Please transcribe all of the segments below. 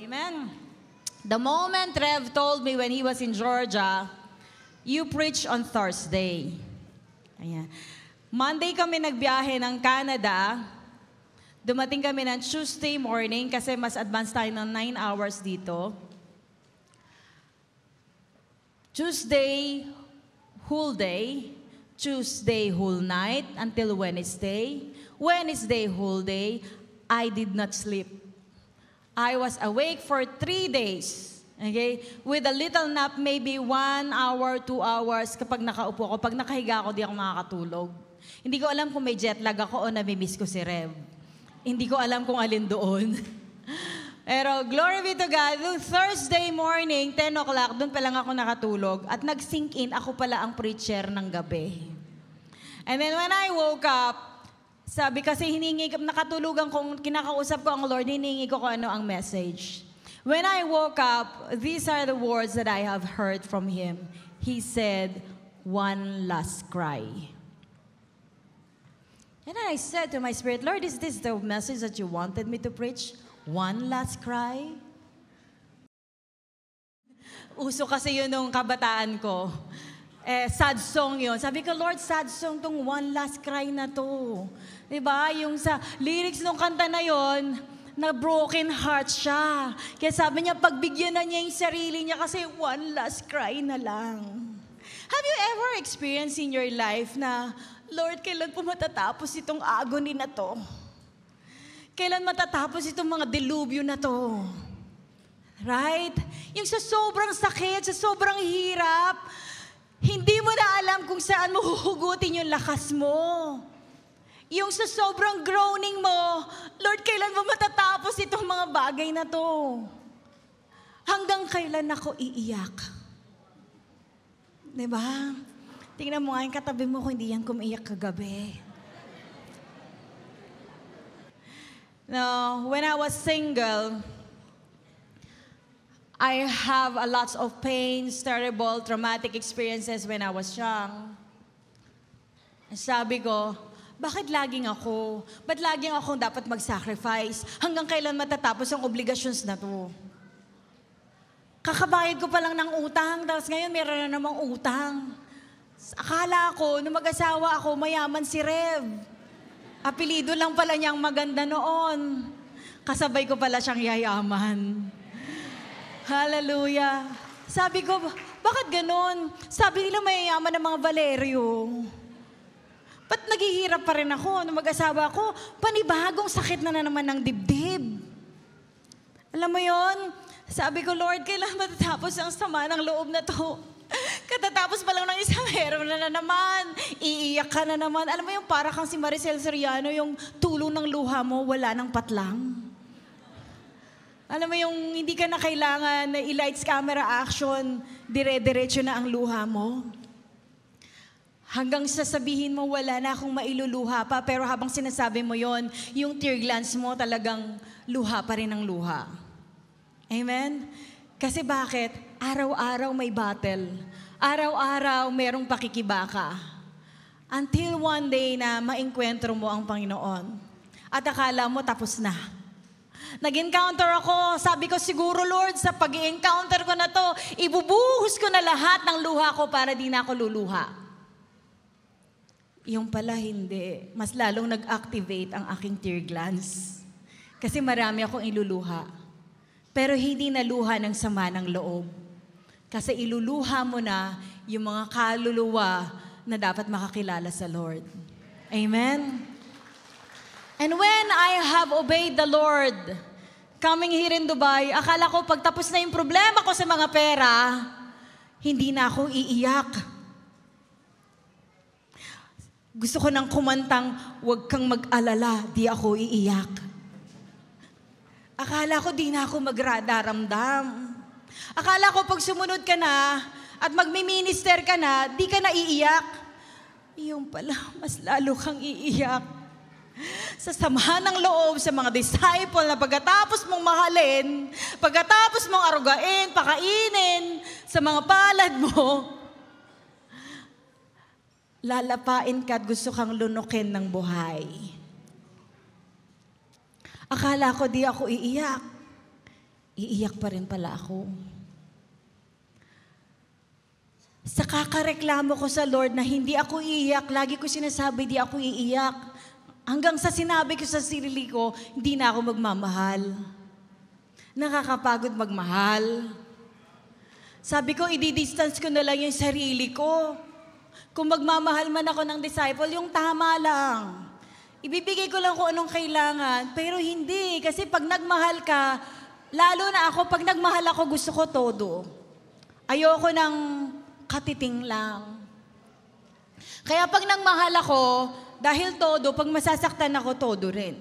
Amen. The moment Rev told me when he was in Georgia, you preach on Thursday. Ayan. Monday kami nagbiyahe ng Canada. Dumating kami ng Tuesday morning kasi mas advance tayo ng 9 hours dito. Tuesday, whole day. Tuesday, whole night until Wednesday. Wednesday, whole day. I did not sleep. I was awake for 3 days. Okay? With a little nap, maybe 1 hour, 2 hours kapag nakaupo ako. Pag nakahiga ako, di ako nakakatulog. Hindi ko alam kung may jet lag ako o namimiss ko si Rev. Hindi ko alam kung alin doon. Pero glory be to God, noong Thursday morning, 10 o'clock, doon pa lang ako nakatulog. At nag-sink in, ako pala ang preacher ng gabi. And then when I woke up, sabi kasi nakatulugan kong kinakausap ko ang Lord, hiningi ko kung ano ang message. When I woke up, these are the words that I have heard from Him. He said, one last cry. And I said to my spirit, Lord, is this the message that you wanted me to preach? One last cry? Uso kasi yun nung kabataan ko. Sad song yun. Sabi ko, Lord, sad song tong one last cry na to. Diba? Yung sa lyrics ng kanta na yon, na broken heart siya. Kaya sabi niya, pagbigyan na niya yung sarili niya kasi one last cry na lang. Have you ever experienced in your life na, Lord, kailan po matatapos itong agony na to? Kailan matatapos itong mga delubyo na to? Right? Yung sa sobrang sakit, sa sobrang hirap, hindi mo na alam kung saan mo huhugutin yung lakas mo. Yung sa sobrang groaning mo, Lord, kailan mo matatapos itong mga bagay na to? Hanggang kailan ako iiyak? Diba? Tingnan mo nga yung katabi mo kung hindi yan kumiiyak kagabi. Now, when I was single, I have a lots of pains, terrible, traumatic experiences when I was young. Sabi ko, bakit laging ako? Ba't laging akong dapat mag-sacrifice? Hanggang kailan matatapos ang obligations na to? Kakabayad ko pa lang ng utang, tapos ngayon meron na namang utang. Akala ko, nung mag-asawa ako, mayaman si Rev. Apelido lang pala niyang maganda noon. Kasabay ko pala siyang yayaman. Hallelujah. Sabi ko, bakit ganon? Sabi nila mayayaman ng mga Valerio. Ba't naghihirap pa rin ako? Nung mag-asawa ko, panibagong sakit na naman ng dibdib. Alam mo yon? Sabi ko, Lord, kailan matatapos ang sama ng loob na to? Katatapos pa lang ng isang meron na naman. Iiyak ka na naman. Alam mo yung para kang si Maricel Soriano, yung tulong ng luha mo, wala ng patlang. Alam mo yung hindi ka na kailangan na i-lights camera action, dire-diretso na ang luha mo. Hanggang sasabihin mo, wala na akong mailuluha pa, pero habang sinasabi mo yon, yung tear glands mo talagang luha pa rin ang luha. Amen? Kasi bakit? Araw-araw may battle. Araw-araw merong pakikibaka. Until one day na maengkwentro mo ang Panginoon. At akala mo tapos na. Nag-encounter ako, sabi ko siguro Lord, sa pag-encounter ko na to, ibubuhos ko na lahat ng luha ko para di na ako luluha. Yung pala hindi. Mas lalong nag-activate ang aking tear glands. Kasi marami akong iluluha. Pero hindi na luha ng sama ng loob. Kasi iluluha mo na yung mga kaluluwa na dapat makakilala sa Lord. Amen? And when I have obeyed the Lord, coming here in Dubai, akala ko pagtapos na yung problema ko sa mga pera, hindi na ako iiyak. Gusto ko nang kumantang, huwag kang mag-alala, di ako iiyak. Akala ko di na ako magradaramdam. Akala ko pag sumunod ka na at magmi-minister ka na, di ka na iiyak. Yung pala, mas lalo kang iiyak. Sa samahan ng loob sa mga disciple na pagkatapos mong mahalin, pagkatapos mong arugain, pakainin sa mga palad mo, lalapain ka at gusto kang lunukin ng buhay. Akala ko di ako iiyak. iiyak pa rin pala ako. Sa kakareklamo ko sa Lord na hindi ako iiyak, lagi ko sinasabi di ako iiyak. Hanggang sa sinabi ko sa sarili ko, hindi na ako magmamahal. Nakakapagod magmahal. Sabi ko, i-distance ko na lang yung sarili ko. Kung magmamahal man ako ng disciple, yung tama lang. Ibibigay ko lang kung anong kailangan. Pero hindi, kasi pag nagmahal ka, lalo na ako, pag nagmahal ako, gusto ko todo. Ayoko ng katiting lang. Kaya pag nagmahal ako, dahil todo, pag masasaktan ako, todo rin.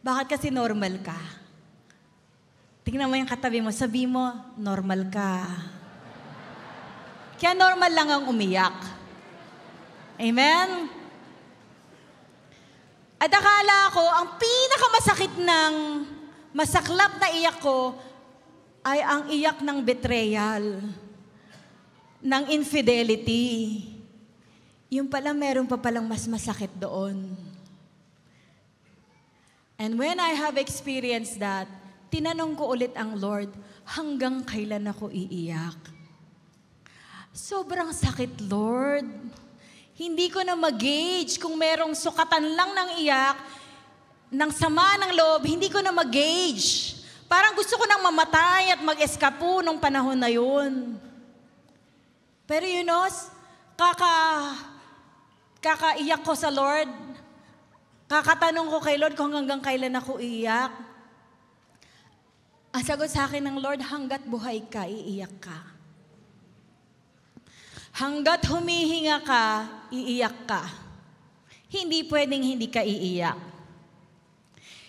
Bakit kasi normal ka? Tingnan mo yung katabi mo, sabi mo, normal ka. Kaya normal lang ang umiyak. Amen? At akala ko, ang pinakamasakit ng masaklap na iyak ko ay ang iyak ng betrayal, ng infidelity. Yung pala meron pa palang mas masakit doon. And when I have experienced that, tinanong ko ulit ang Lord, hanggang kailan ako iiyak? Sobrang sakit, Lord. Hindi ko na mag-gauge kung merong sukatan lang ng iyak, ng sama ng loob, hindi ko na mag-gauge. Parang gusto ko nang mamatay at mag-eskapo nung panahon na yun. Pero you know, kakaiyak ko sa Lord. Kakatanong ko kay Lord kung hanggang kailan ako iiyak. Ang sagot sa akin ng Lord, hanggat buhay ka, iiyak ka. Hanggat humihinga ka, iiyak ka. Hindi pwedeng hindi ka iiyak.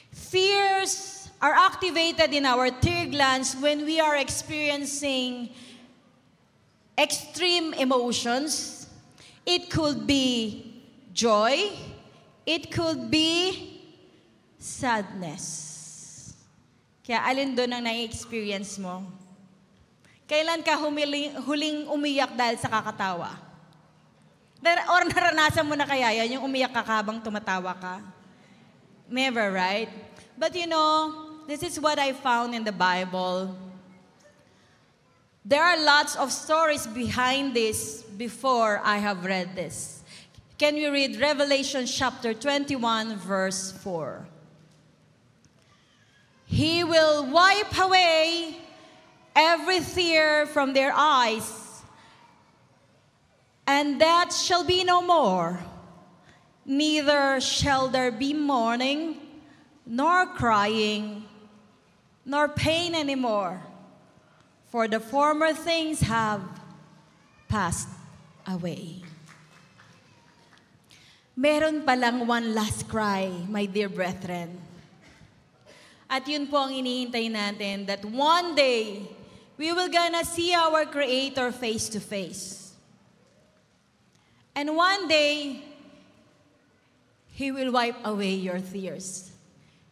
Fears are activated in our tear glands when we are experiencing extreme emotions. It could be joy. It could be sadness. Kaya alin doon ang nai-experience mo? Kailan ka huling umiyak dahil sa kakatawa? Or naranasan mo na kaya yan, yung umiyak ka habang tumatawa ka? Never, right? But you know, this is what I found in the Bible. There are lots of stories behind this before I have read this. Can we read Revelation chapter 21, verse 4? He will wipe away every tear from their eyes, and that shall be no more. Neither shall there be mourning, nor crying, nor pain anymore, for the former things have passed away. Meron palang one last cry, my dear brethren. At yun po ang inihintay natin, that one day, we will gonna see our Creator face to face. And one day, He will wipe away your tears.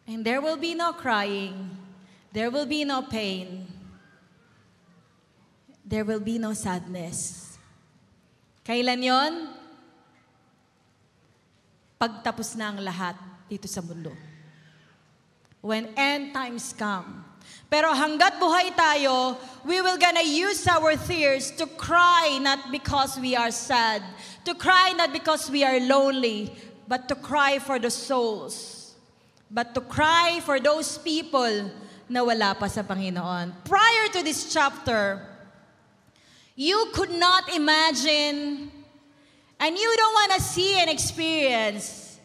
And there will be no crying. There will be no pain. There will be no sadness. Kailan yon? Pagtapos na ang lahat dito sa mundo. When end times come. Pero hanggat buhay tayo, we will gonna use our tears to cry not because we are sad, to cry not because we are lonely, but to cry for the souls, but to cry for those people na wala pa sa Panginoon. Prior to this chapter, you could not imagine, and you don't wanna see and experience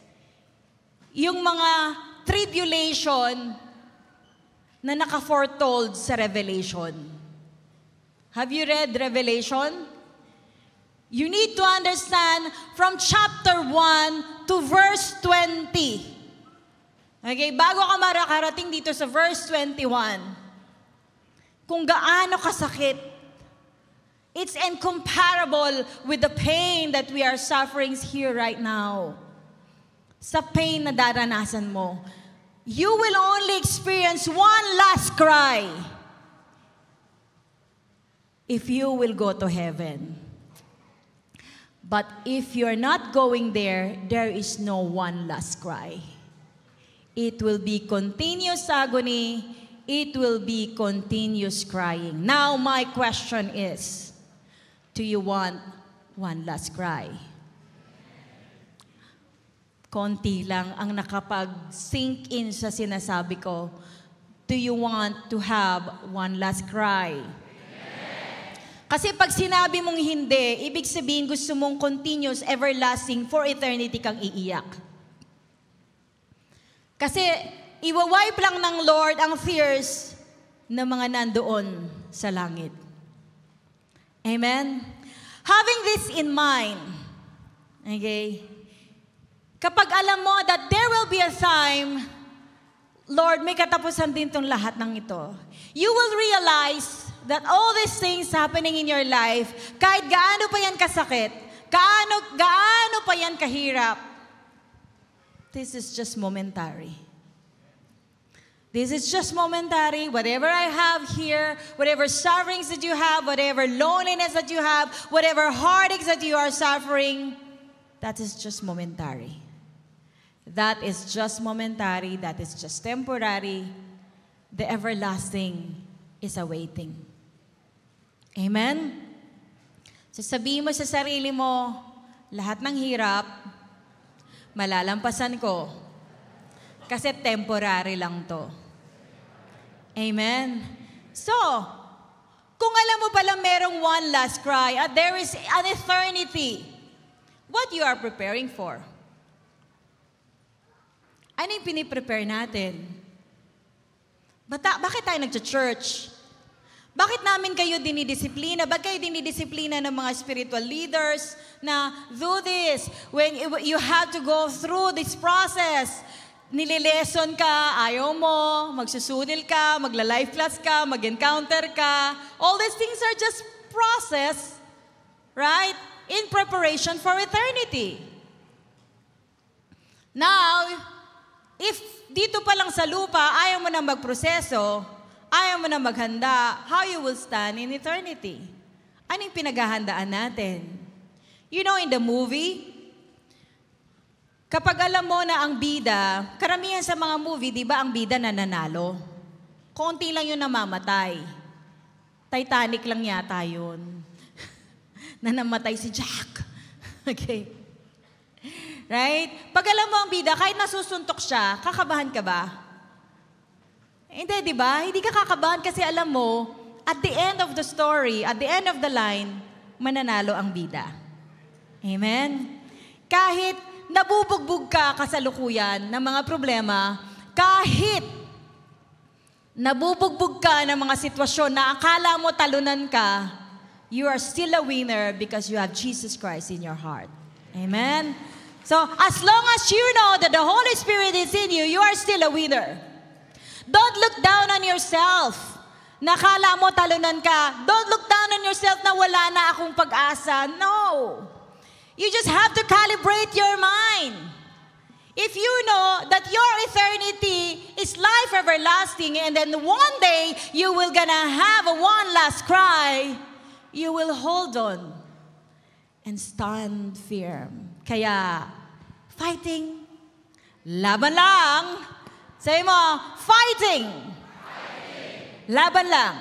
yung mga tribulation na naka-foretold sa Revelation. Have you read Revelation? You need to understand from chapter 1 to verse 20. Okay, bago ka makarating dito sa verse 21, kung gaano kasakit, it's incomparable with the pain that we are suffering here right now. Sa pain na daranasan mo, you will only experience one last cry if you will go to heaven. But if you're not going there, there is no one last cry. It will be continuous agony it will be continuous crying. Now, my question is, do you want one last cry? Konti lang ang nakapag-sink in sa sinasabi ko. Do you want to have one last cry? Kasi pag sinabi mong hindi, ibig sabihin gusto mong continuous, everlasting, for eternity kang iiyak. Kasi iwawipe lang ng Lord ang tears ng mga nandoon sa langit. Amen? Having this in mind, okay, kapag alam mo that there will be a time, Lord, may katapusan din tong lahat ng ito. You will realize that all these things happening in your life, kahit gaano pa yan kasakit, gaano pa yan kahirap, this is just momentary. This is just momentary. Whatever I have here, whatever sufferings that you have, whatever loneliness that you have, whatever heartaches that you are suffering, that is just momentary. That is just momentary. That is just temporary. The everlasting is awaiting. Amen? So sabihin mo sa sarili mo, lahat ng hirap, malalampasan ko. Kasi temporary lang to. Amen? So, kung alam mo pala merong one last cry at there is an eternity, what you are preparing for? Ano yung piniprepare natin? Bakit tayo nagcha-church? Bakit namin kayo dinidisiplina? Bakit kayo dinidisiplina ng mga spiritual leaders na do this? When you have to go through this process, nilileson ka, ayaw mo, magsusunil ka, magla-life class ka, mag-encounter ka. All these things are just process, right? In preparation for eternity. Now, if dito pa lang sa lupa, ayaw mo na magproseso, ayaw mo na maghanda, how you will stand in eternity? Anong pinaghahandaan natin? You know, in the movie, kapag alam mo na ang bida, karamihan sa mga movie, di ba ang bida nananalo? Konti lang yung namamatay. Titanic lang yata yun. Na namatay si Jack. Okay. Right? Pag alam mo ang bida, kahit nasusuntok siya, kakabahan ka ba? Hindi, di ba? Hindi ka kakabahan kasi alam mo, at the end of the story, at the end of the line, mananalo ang bida. Amen? Kahit nabubugbog ka kasalukuyan ng mga problema, kahit nabubugbog ka ng mga sitwasyon na akala mo talunan ka, you are still a winner because you have Jesus Christ in your heart. Amen? So, as long as you know that the Holy Spirit is in you, you are still a winner. Don't look down on yourself. Nakala mo talunan ka. Don't look down on yourself na wala na akong pag-asa. No. You just have to calibrate your mind. If you know that your eternity is life everlasting and then one day you will gonna have a one last cry, you will hold on and stand firm. Kaya, fighting, laban lang. Say mo, fighting. Laban lang.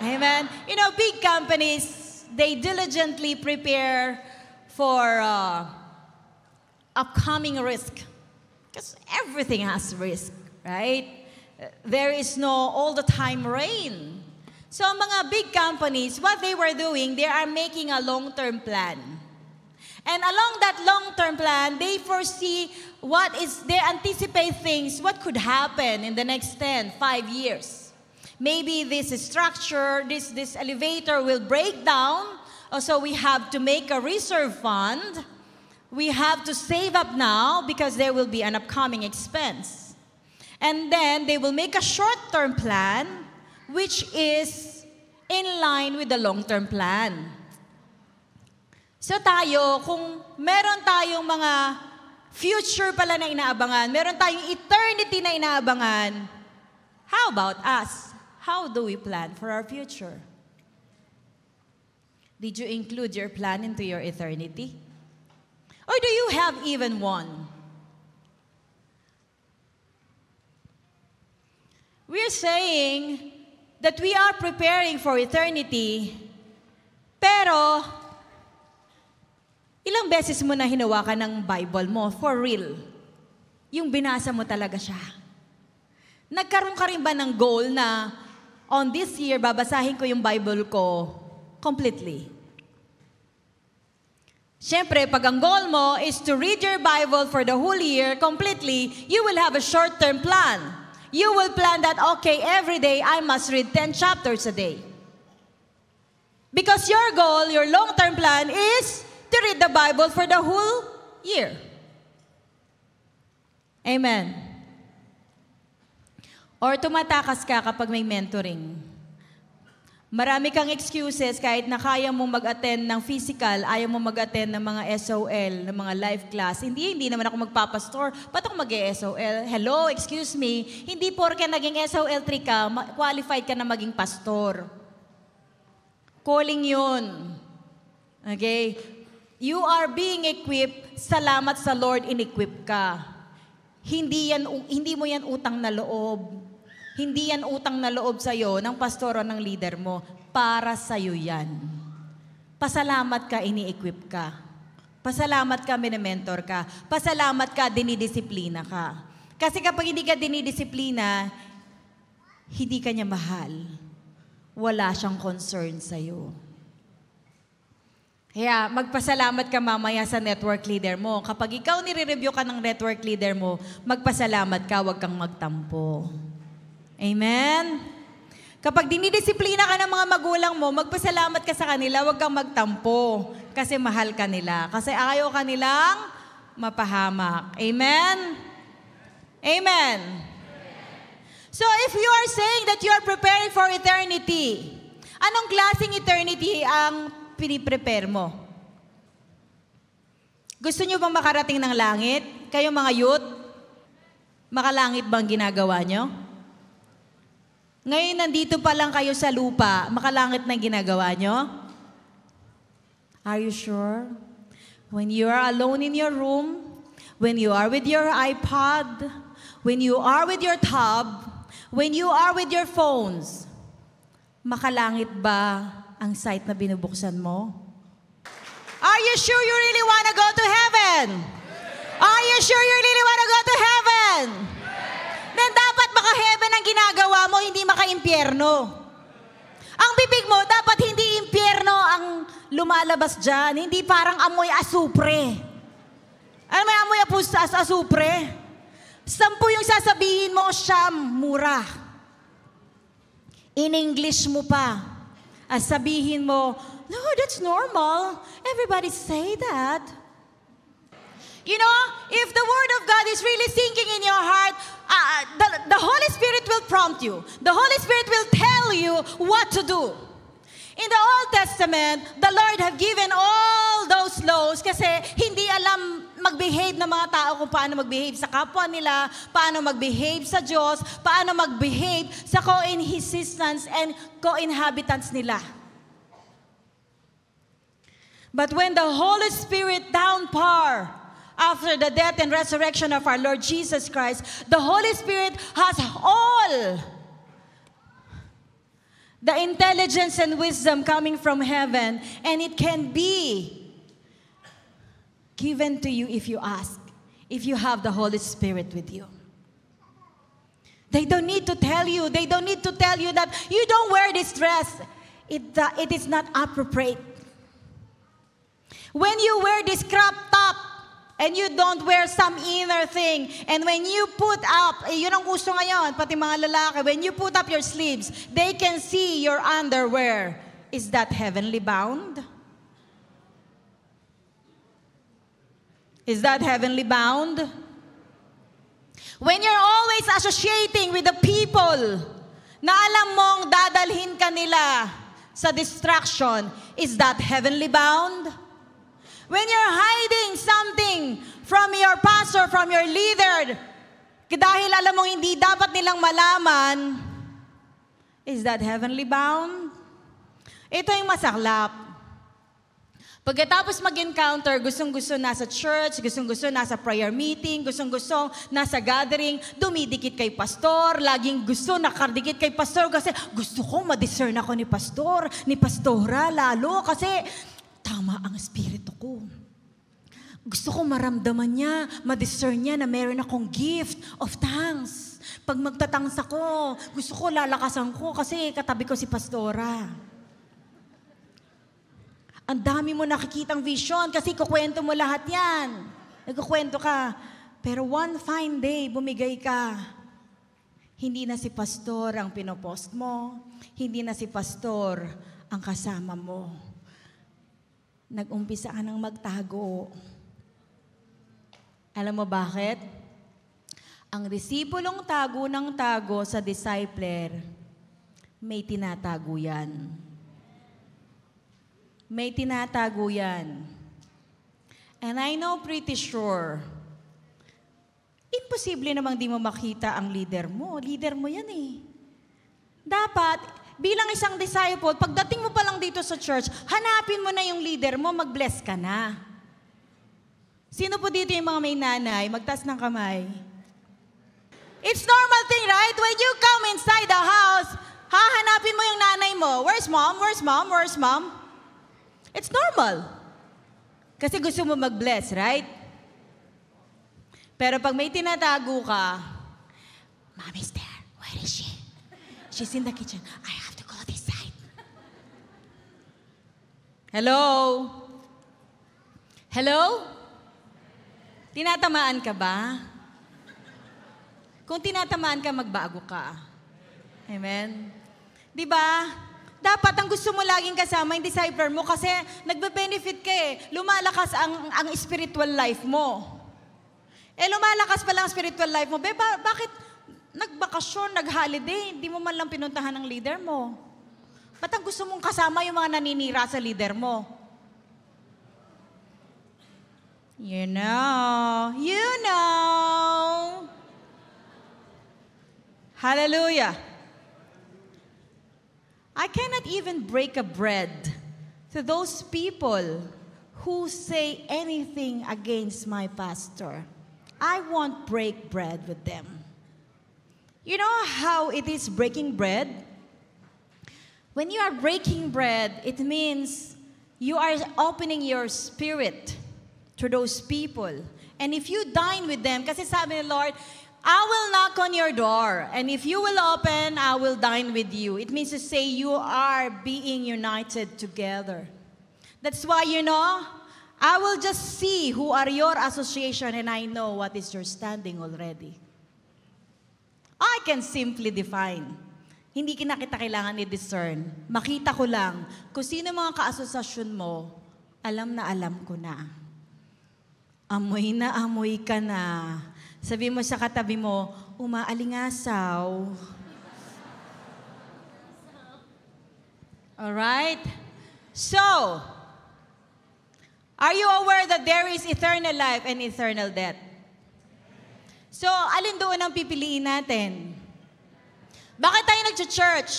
Amen. You know, big companies, they diligently prepare for upcoming risk. Because everything has risk, right? There is no all the time rain. So mga big companies, what they were doing, they are making a long-term plan. And along that long-term plan, they foresee they anticipate things, what could happen in the next 5 years. Maybe this structure, this elevator will break down, so we have to make a reserve fund. We have to save up now because there will be an upcoming expense. And then they will make a short-term plan, which is in line with the long-term plan. So tayo, kung meron tayong mga future pala na inaabangan, meron tayong eternity na inaabangan, how about us? How do we plan for our future? Did you include your plan into your eternity? Or do you have even one? we're saying that we are preparing for eternity, pero ilang beses mo na hinawakan ng Bible mo, for real? Yung binasa mo talaga siya. Nagkaroon ka rin ba ng goal na on this year, babasahin ko yung Bible ko completely? Siyempre, pag ang goal mo is to read your Bible for the whole year completely, you will have a short-term plan. You will plan that, okay, every day I must read 10 chapters a day. Because your goal, your long-term plan is to read the Bible for the whole year. Amen. Or tumatakas ka kapag may mentoring. Marami kang excuses kahit na kaya mong mag-attend ng physical, ayaw mong mag-attend ng mga SOL, ng mga live class. Hindi naman ako magpapastor. Ba't ako mag-SOL? Hello, excuse me. Hindi porke naging SOL 3 ka, qualified ka na maging pastor. Calling yun. Okay? You are being equipped, salamat sa Lord, in-equip ka. Hindi mo yan utang na loob. Hindi yan utang na loob sa'yo ng pastor o ng leader mo. Para sa'yo yan. Pasalamat ka, ini-equip ka. Pasalamat ka, mini-mentor ka. Pasalamat ka, dinidisiplina ka. Kasi kapag hindi ka dinidisiplina, hindi ka niya mahal. Wala siyang concern sa'yo. Kaya magpasalamat ka mamaya sa network leader mo. Kapag ikaw nire-review ka ng network leader mo, magpasalamat ka, huwag kang magtampo. Amen? Kapag dinidisiplina ka ng mga magulang mo, magpasalamat ka sa kanila, huwag kang magtampo. Kasi mahal ka nila. Kasi ayaw ka nilang mapahamak. Amen? Amen? So if you are saying that you are preparing for eternity, anong klaseng eternity ang piniprepare mo? Gusto nyo bang makarating ng langit? Kayo mga youth, makalangit bang ginagawa nyo? Ngayon nandito pa lang kayo sa lupa, makalangit na ginagawa nyo? Are you sure? When you are alone in your room, when you are with your iPod, when you are with your tab, when you are with your phones, makalangit ba ang site na binubuksan mo? Are you sure you really want to go to heaven? Are you sure you really want to go to heaven? Then dapat maka-heaven ang ginagawa mo, hindi maka-impyerno. Ang bibig mo, dapat hindi impyerno ang lumalabas dyan. Hindi parang amoy asupre. Ano may amoy asupre? 10 yung sasabihin mo, siyam, mura. In English mo pa. Sabihin mo, no, that's normal. Everybody say that. You know, if the Word of God is really sinking in your heart, the Holy Spirit will prompt you. The Holy Spirit will tell you what to do. In the Old Testament, the Lord have given all those laws kasi hindi alam mag-behave ng mga tao kung paano mag-behave sa kapwa nila, paano mag-behave sa Diyos, paano mag-behave sa co-inhabitants and co-inhabitants nila. But when the Holy Spirit downpour after the death and resurrection of our Lord Jesus Christ, the Holy Spirit has all the intelligence and wisdom coming from heaven, and it can be given to you if you ask, if you have the Holy Spirit with you. They don't need to tell you that you don't wear this dress. It is not appropriate. When you wear this crop top, and you don't wear some inner thing, and when you put up, yun ang gusto ngayon, pati mga lalaki, when you put up your sleeves, they can see your underwear. Is that heavenly bound? Is that heavenly bound? When you're always associating with the people na alam mong dadalhin ka nila sa distraction, is that heavenly bound? When you're hiding something from your pastor, from your leader, dahil alam mong hindi dapat nilang malaman, is that heavenly bound? Ito yung masaklap. Pagkatapos mag-encounter, gustong-gusto nasa church, gustong-gusto nasa prayer meeting, gustong-gusto nasa gathering, dumidikit kay pastor, laging gusto nakardikit kay pastor kasi gusto ko ma-discern ako ni pastor, ni pastora lalo kasi tama ang espiritu ko. Gusto ko maramdaman niya, ma-discern niya na meron akong gift of tongues. Pag magtatangs ako, gusto ko lalakasan ko kasi katabi ko si pastora. Ang dami mo nakikitang vision kasi kukwento mo lahat yan. Nagkukwento ka. Pero one fine day, bumigay ka. Hindi na si pastor ang pinopost mo. Hindi na si pastor ang kasama mo. Nag-umpisa ka ng magtago. Alam mo bakit? Ang disipulong tago ng tago sa discipler, may tinatago yan. May tinatago yan. And I know pretty sure, imposible namang di mo makita ang leader mo. Leader mo yan eh. Dapat, bilang isang disciple, pagdating mo pa lang dito sa church, hanapin mo na yung leader mo, mag-bless ka na. Sino po dito yung mga may nanay? Magtaas ng kamay. It's normal thing, right? When you come inside the house, hahanapin mo yung nanay mo. Where's mom? Where's mom? Where's mom? It's normal. Kasi gusto mo mag-bless, right? Pero pag may tinatago ka, Mommy's there. Where is she? She's in the kitchen. I have to go this side. Hello? Hello? Tinatamaan ka ba? Kung tinatamaan ka, magbago ka. Amen? Diba? Dapat ang gusto mo laging kasama yung discipler mo kasi nagbe-benefit ka eh. Lumalakas ang spiritual life mo. Eh lumalakas pa lang ang spiritual life mo. Bakit nagbakasyon, nag-holiday, hindi mo man lang pinuntahan ng leader mo? Ba't ang gusto mong kasama yung mga naninira sa leader mo? You know. You know. Hallelujah. I cannot even break a bread to those people who say anything against my pastor. I won't break bread with them. You know how it is breaking bread? When you are breaking bread, it means you are opening your spirit to those people. And if you dine with them, kasi sabi ni Lord, I will knock on your door, and if you will open, I will dine with you. It means to say you are being united together. That's why, you know, I will just see who are your association, and I know what is your standing already. I can simply define. Hindi kita kailangan i-discern. Makita ko lang kung sino mga kaasosasyon mo, alam ko na. Amoy ka na. Sabi mo sa katabi mo, umaalingasaw. Alright? So, are you aware that there is eternal life and eternal death? So, alin doon ang pipiliin natin? Bakit tayo nag-church?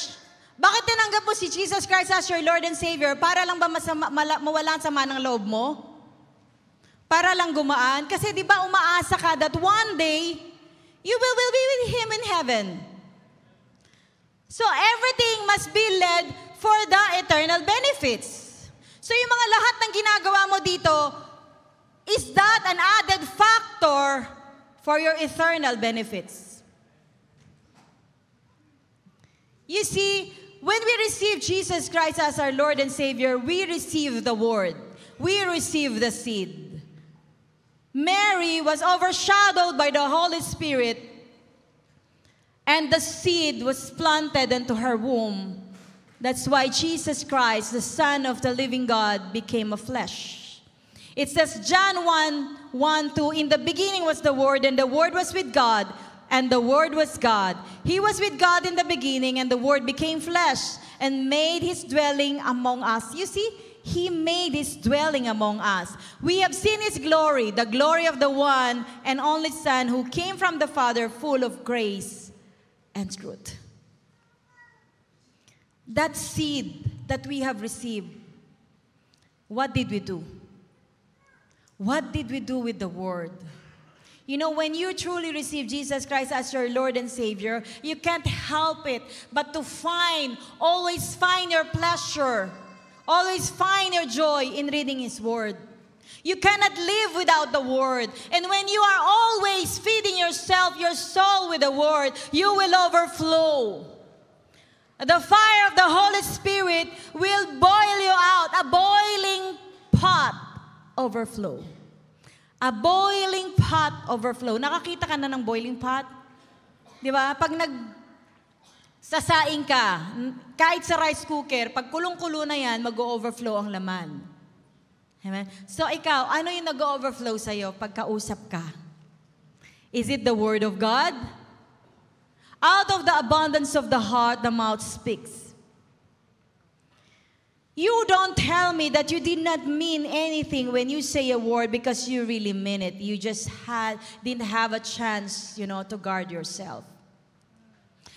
Bakit tinanggap mo si Jesus Christ as your Lord and Savior? Para lang ba mawala ang sama ng loob mo? Para lang gumaan? Kasi di ba umaasa ka that one day, you will be with Him in heaven. So everything must be led for the eternal benefits. So yung mga lahat ng ginagawa mo dito, is that an added factor for your eternal benefits? You see, when we receive Jesus Christ as our Lord and Savior, we receive the Word. We receive the seed. Mary was overshadowed by the Holy Spirit, and the seed was planted into her womb. That's why Jesus Christ, the Son of the living God, became a flesh. It says, John 1:1-2, in the beginning was the Word, and the Word was with God, and the Word was God. He was with God in the beginning, and the Word became flesh and made His dwelling among us. You see, He made His dwelling among us. We have seen His glory, the glory of the one and only Son who came from the Father, full of grace and truth. That seed that we have received, what did we do? What did we do with the Word? You know, when you truly receive Jesus Christ as your Lord and Savior, you can't help it but to always find your pleasure, always find your joy in reading His Word. You cannot live without the Word. And when you are always feeding yourself, your soul with the Word, you will overflow. The fire of the Holy Spirit will boil you out. A boiling pot overflow. A boiling pot overflow. Nakakita ka na ng boiling pot? Di ba? Pag nagsasaing ka, kahit sa rice cooker, pag kulong-kulo na yan, mag-overflow ang laman. Amen? So ikaw, ano yung nag-overflow sa'yo pagkausap ka? Is it the Word of God? Out of the abundance of the heart, the mouth speaks. You don't tell me that you did not mean anything when you say a word because you really mean it. You just didn't have a chance, to guard yourself.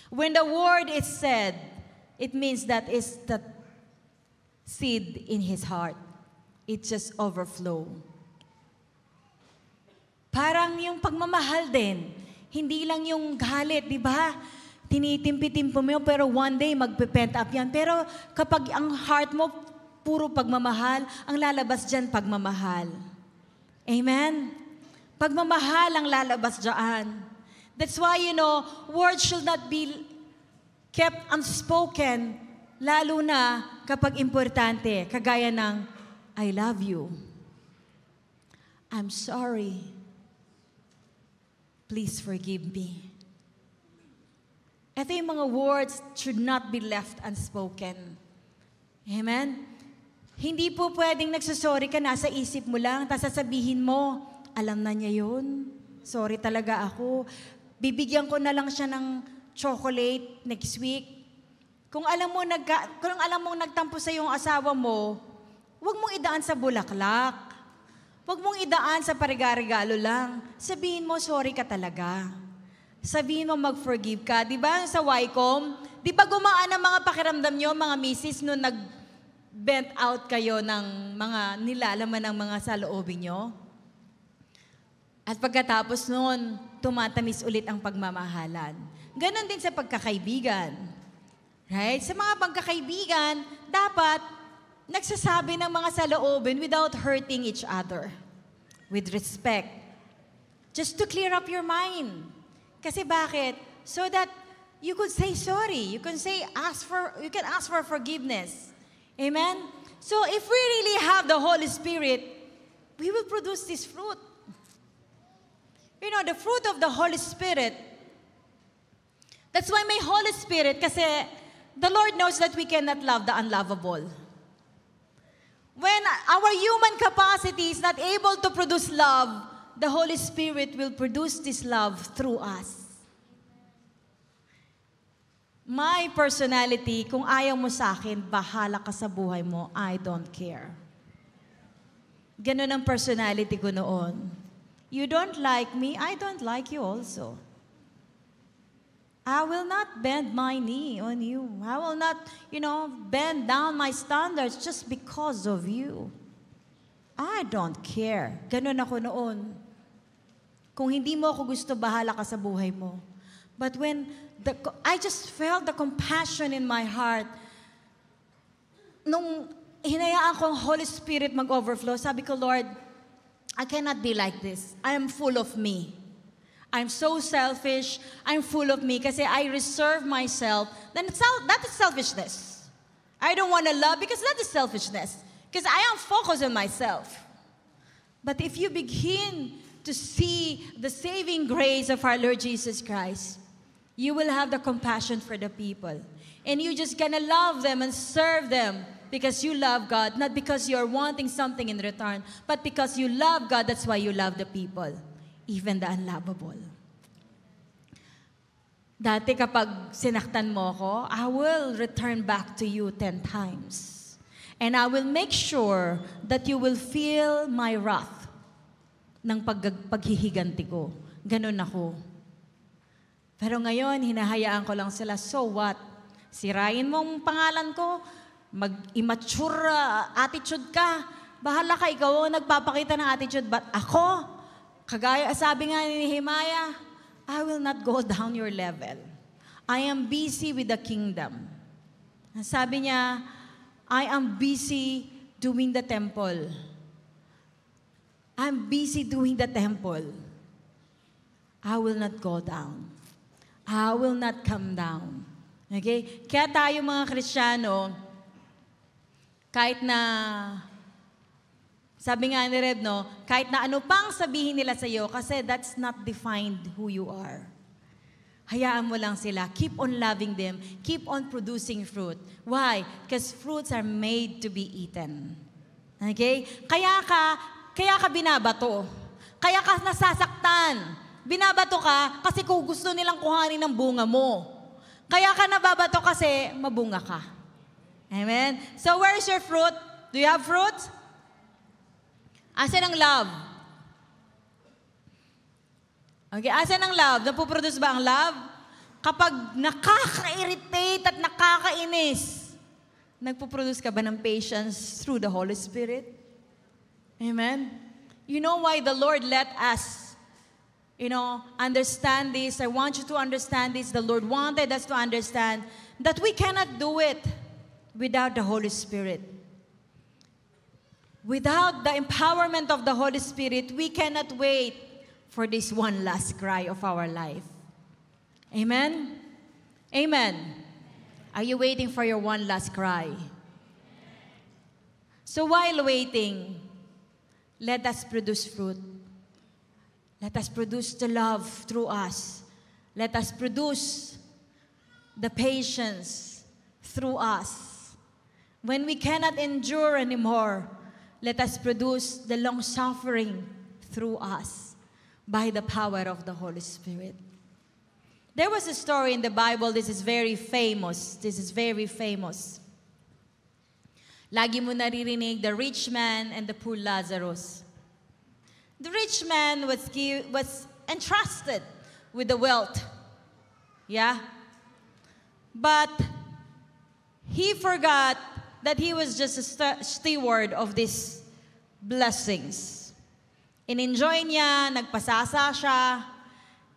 When the word is said, it means that it's the seed in his heart. It just overflow. Parang yung pagmamahal din. Hindi lang yung galit, di ba? Tinitimpi-timpo mo, pero one day magpe-pent up yan. Pero kapag ang heart mo puro pagmamahal, ang lalabas dyan pagmamahal. Amen? Pagmamahal ang lalabas dyan. That's why, words should not be kept unspoken, lalo na kapag importante, kagaya ng, I love you. I'm sorry. Please forgive me. Ito yung mga words should not be left unspoken. Amen? Hindi po pwedeng nagsasorry ka, nasa isip mo lang, tapos sasabihin mo, alam na niya yun. Sorry talaga ako. Bibigyan ko na lang siya ng chocolate next week. Kung alam mo nagtampo sa yung asawa mo, huwag mong idaan sa bulaklak. Huwag mong idaan sa pariga-regalo lang. Sabihin mo, sorry ka talaga. Sabihin mo, mag-forgive ka. Di ba sa YCOM, di ba gumaan ang mga pakiramdam nyo, mga misis, nung nag-bent out kayo ng mga nilalaman ng mga saloobin nyo? At pagkatapos noon, tumatamis ulit ang pagmamahalan. Ganon din sa pagkakaibigan. Right? Sa mga pagkakaibigan, dapat nagsasabi ng mga saloobin without hurting each other. With respect. Just to clear up your mind. Kasi bakit? So that you could say sorry. You can ask for forgiveness. Amen? So if we really have the Holy Spirit, we will produce this fruit. The fruit of the Holy Spirit. That's why may Holy Spirit, kasi the Lord knows that we cannot love the unlovable. When our human capacity is not able to produce love, the Holy Spirit will produce this love through us. My personality, kung ayaw mo sa akin, bahala ka sa buhay mo, I don't care. Ganun ang personality ko noon. You don't like me, I don't like you also. I will not bend my knee on you. I will not, bend down my standards just because of you. I don't care. Ganun ako noon. Kung hindi mo ako gusto, bahala ka sa buhay mo. But when I just felt the compassion in my heart, nung hinayaan ko ang Holy Spirit mag-overflow, sabi ko, Lord, I cannot be like this. I am full of me. I'm so selfish. I'm full of me kasi I reserve myself. Then that is selfishness. I don't want to love because that is selfishness. Because I am focused on myself. But if you begin to see the saving grace of our Lord Jesus Christ, you will have the compassion for the people. And you're just gonna love them and serve them because you love God, not because you're wanting something in return, but because you love God, that's why you love the people. Even the unlovable. Dati kapag sinaktan mo ko, I will return back to you 10 times. And I will make sure that you will feel my wrath ng paghihiganti ko. Ganun ako. Pero ngayon, hinahayaan ko lang sila, so what? Sirain mo ang pangalan ko, mag-immature attitude ka, bahala ka, ikaw ang nagpapakita ng attitude. But ako, kagaya, sabi nga ni Nehemiah, I will not go down your level. I am busy with the kingdom. Sabi niya, I am busy doing the temple. I'm busy doing the temple. I will not go down. I will not come down. Okay? Kaya tayo mga Kristiyano, kahit na, sabi nga ni Reb, no, kahit na ano pang sabihin nila sa iyo, kasi that's not defined who you are. Hayaan mo lang sila. Keep on loving them. Keep on producing fruit. Why? Because fruits are made to be eaten. Okay? Kaya ka binabato. Kaya ka nasasaktan. Binabato ka kasi kung gusto nilang kuhanin ng bunga mo. Kaya ka nababato kasi mabunga ka. Amen? So where's your fruit? Do you have fruit? Asan ang love? Okay, asan ang love? Napuproduce ba ang love? Kapag nakaka-irritate at nakakainis, nagpuproduce ka ba ng patience through the Holy Spirit? Amen? You know why the Lord let us understand this. I want you to understand this. The Lord wanted us to understand that we cannot do it without the Holy Spirit. Without the empowerment of the Holy Spirit, we cannot wait for this one last cry of our life. Amen? Amen. Are you waiting for your one last cry? So while waiting, let us produce fruit. Let us produce the love through us. Let us produce the patience through us. When we cannot endure anymore, let us produce the long-suffering through us by the power of the Holy Spirit. There was a story in the Bible, this is very famous. This is very famous. Lagi mo naririnig, the rich man and the poor Lazarus. The rich man was entrusted with the wealth. Yeah? But he forgot that he was just a steward of these blessings. In-enjoy niya, nagpasasa siya,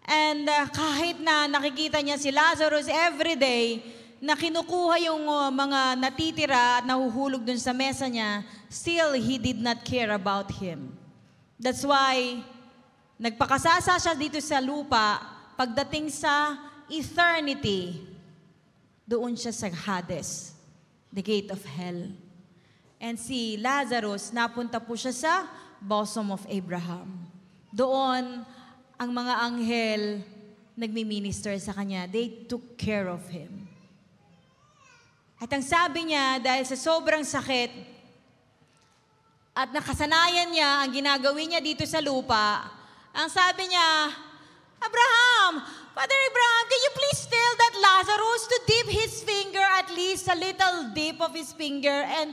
and kahit na nakikita niya si Lazarus every day, na kinukuha yung mga natitira at nahuhulog dun sa mesa niya, still he did not care about him. That's why, nagpakasasa siya dito sa lupa, pagdating sa eternity, doon siya sa Hades, the gate of hell. And si Lazarus, napunta po siya sa bosom of Abraham. Doon, ang mga anghel nagmi-minister sa kanya. They took care of him. At ang sabi niya, dahil sa sobrang sakit, at nakasanayan niya ang ginagawin niya dito sa lupa, ang sabi niya, Abraham, Father Abraham, can you please tell that Lazarus to dip his finger, at least a little dip of his finger, and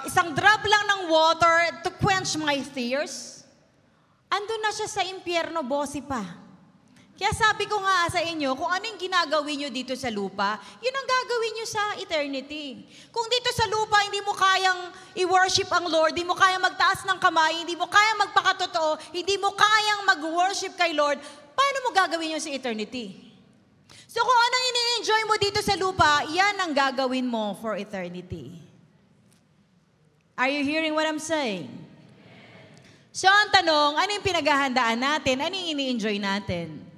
isang drop lang ng water to quench my thirst? Andun na siya sa impyerno, bossy pa. Kaya sabi ko nga sa inyo, kung anong ginagawin nyo dito sa lupa, yun ang gagawin nyo sa eternity. Kung dito sa lupa, hindi mo kayang i-worship ang Lord, hindi mo kayang magtaas ng kamay, hindi mo kayang magpakatotoo, hindi mo kayang mag-worship kay Lord, paano mo gagawin yun sa eternity? So kung anong ini-enjoy mo dito sa lupa, yan ang gagawin mo for eternity. Are you hearing what I'm saying? So ang tanong, ano yung pinaghahandaan natin? Ano yung ini-enjoy natin?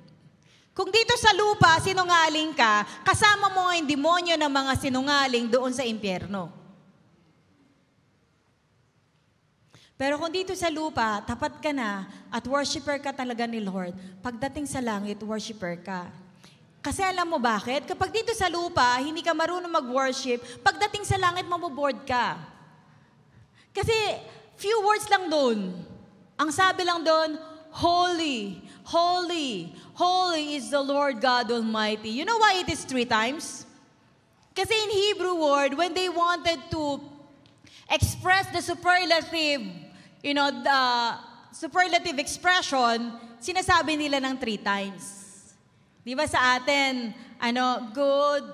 Kung dito sa lupa, sinungaling ka, kasama mo ang demonyo ng mga sinungaling doon sa impyerno. Pero kung dito sa lupa, tapat ka na at worshiper ka talaga ni Lord, pagdating sa langit, worshiper ka. Kasi alam mo bakit? Kapag dito sa lupa, hindi ka marunong mag-worship, pagdating sa langit, maboboard ka. Kasi few words lang doon. Ang sabi lang doon, Holy, holy, holy is the Lord God Almighty. You know why it is 3 times? Kasi in Hebrew word, when they wanted to express the superlative, the superlative expression, sinasabi nila ng 3 times. Di ba sa atin, good,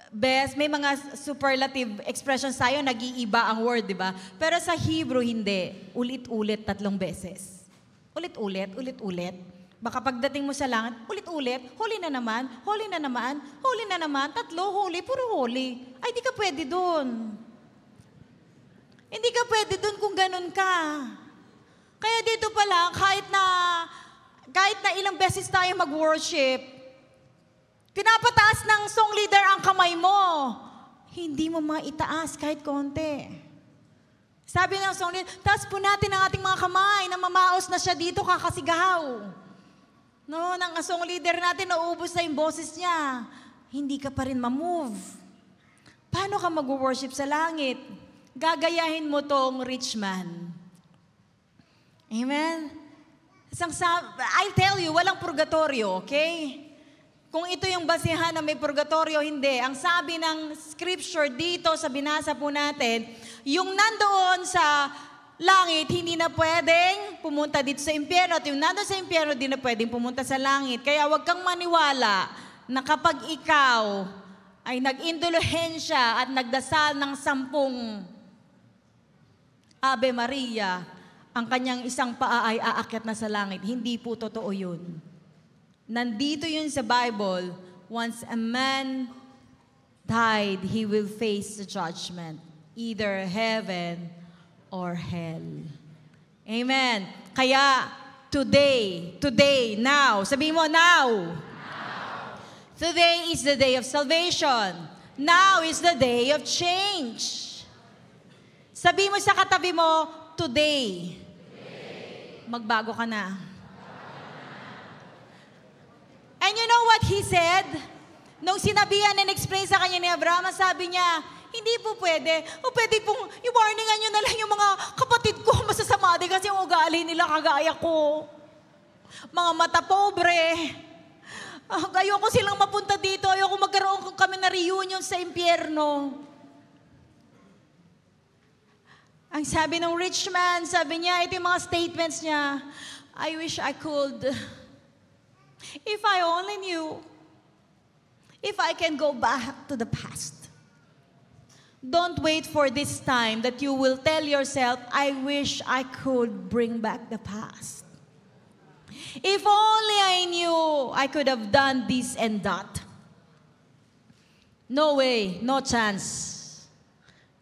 Best, may mga superlative expressions tayo, nag-iiba ang word, di ba? Pero sa Hebrew, hindi. Ulit-ulit 3 beses. Ulit-ulit, ulit-ulit. Baka pagdating mo sa langit, ulit-ulit, holy na naman, holy na naman, holy na naman, 3, holy, puro holy. Ay, di ka pwede dun. Hindi ka pwede dun kung ganun ka. Kaya dito pala, kahit na ilang beses tayo mag-worship, pinapataas ng song leader ang kamay mo. Hindi mo maitaas kahit konti. Sabi ng song leader, taas po natin ang ating mga kamay na mamaos na siya dito kakasigaw. No, nang song leader natin, nauubos na yung boses niya. Hindi ka pa rin ma-move. Paano ka mag-worship sa langit? Gagayahin mo tong rich man. Amen? I tell you, walang purgatorio, okay? Kung ito yung basihan na may purgatorio, hindi. Ang sabi ng scripture dito sa binasa po natin, yung nandoon sa langit, hindi na pwedeng pumunta dito sa impyerno. At yung nandoon sa impyerno, hindi na pwedeng pumunta sa langit. Kaya huwag kang maniwala na kapag ikaw ay nag-indulhensya at nagdasal ng 10 Ave Maria, ang kanyang isang paa ay aakyat na sa langit. Hindi po totoo yun. Nandito yun sa Bible, once a man died, he will face the judgment, either heaven or hell. Amen. Kaya, today, now, sabihin mo, now. Today is the day of salvation. Now is the day of change. Sabihin mo sa katabi mo, today. Magbago ka na. And you know what he said? Nung sinabihan and explain sa kanya ni Abraham, sabi niya, hindi po pwede. O pwede pong i-warningan nyo na lang yung mga kapatid ko masasama din kasi yung ugali nila kagaya ko. Mga mata pobre. Ayoko silang mapunta dito. Ayoko magkaroon kami na reunion sa impyerno. Ang sabi ng rich man, sabi niya, ito yung mga statements niya, I wish I could. If I only knew, if I can go back to the past. Don't wait for this time that you will tell yourself, I wish I could bring back the past. If only I knew I could have done this and that. No way, no chance.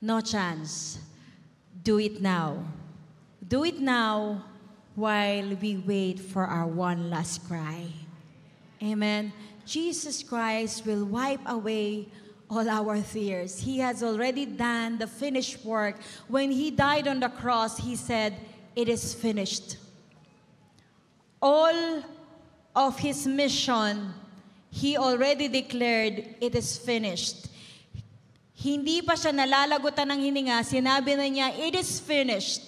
No chance. Do it now. Do it now while we wait for our one last cry. Amen. Jesus Christ will wipe away all our tears. He has already done the finished work. When He died on the cross, He said, it is finished. All of His mission, He already declared, it is finished. Hindi pa siya nalalagutan ng hininga, sinabi na niya, it is finished.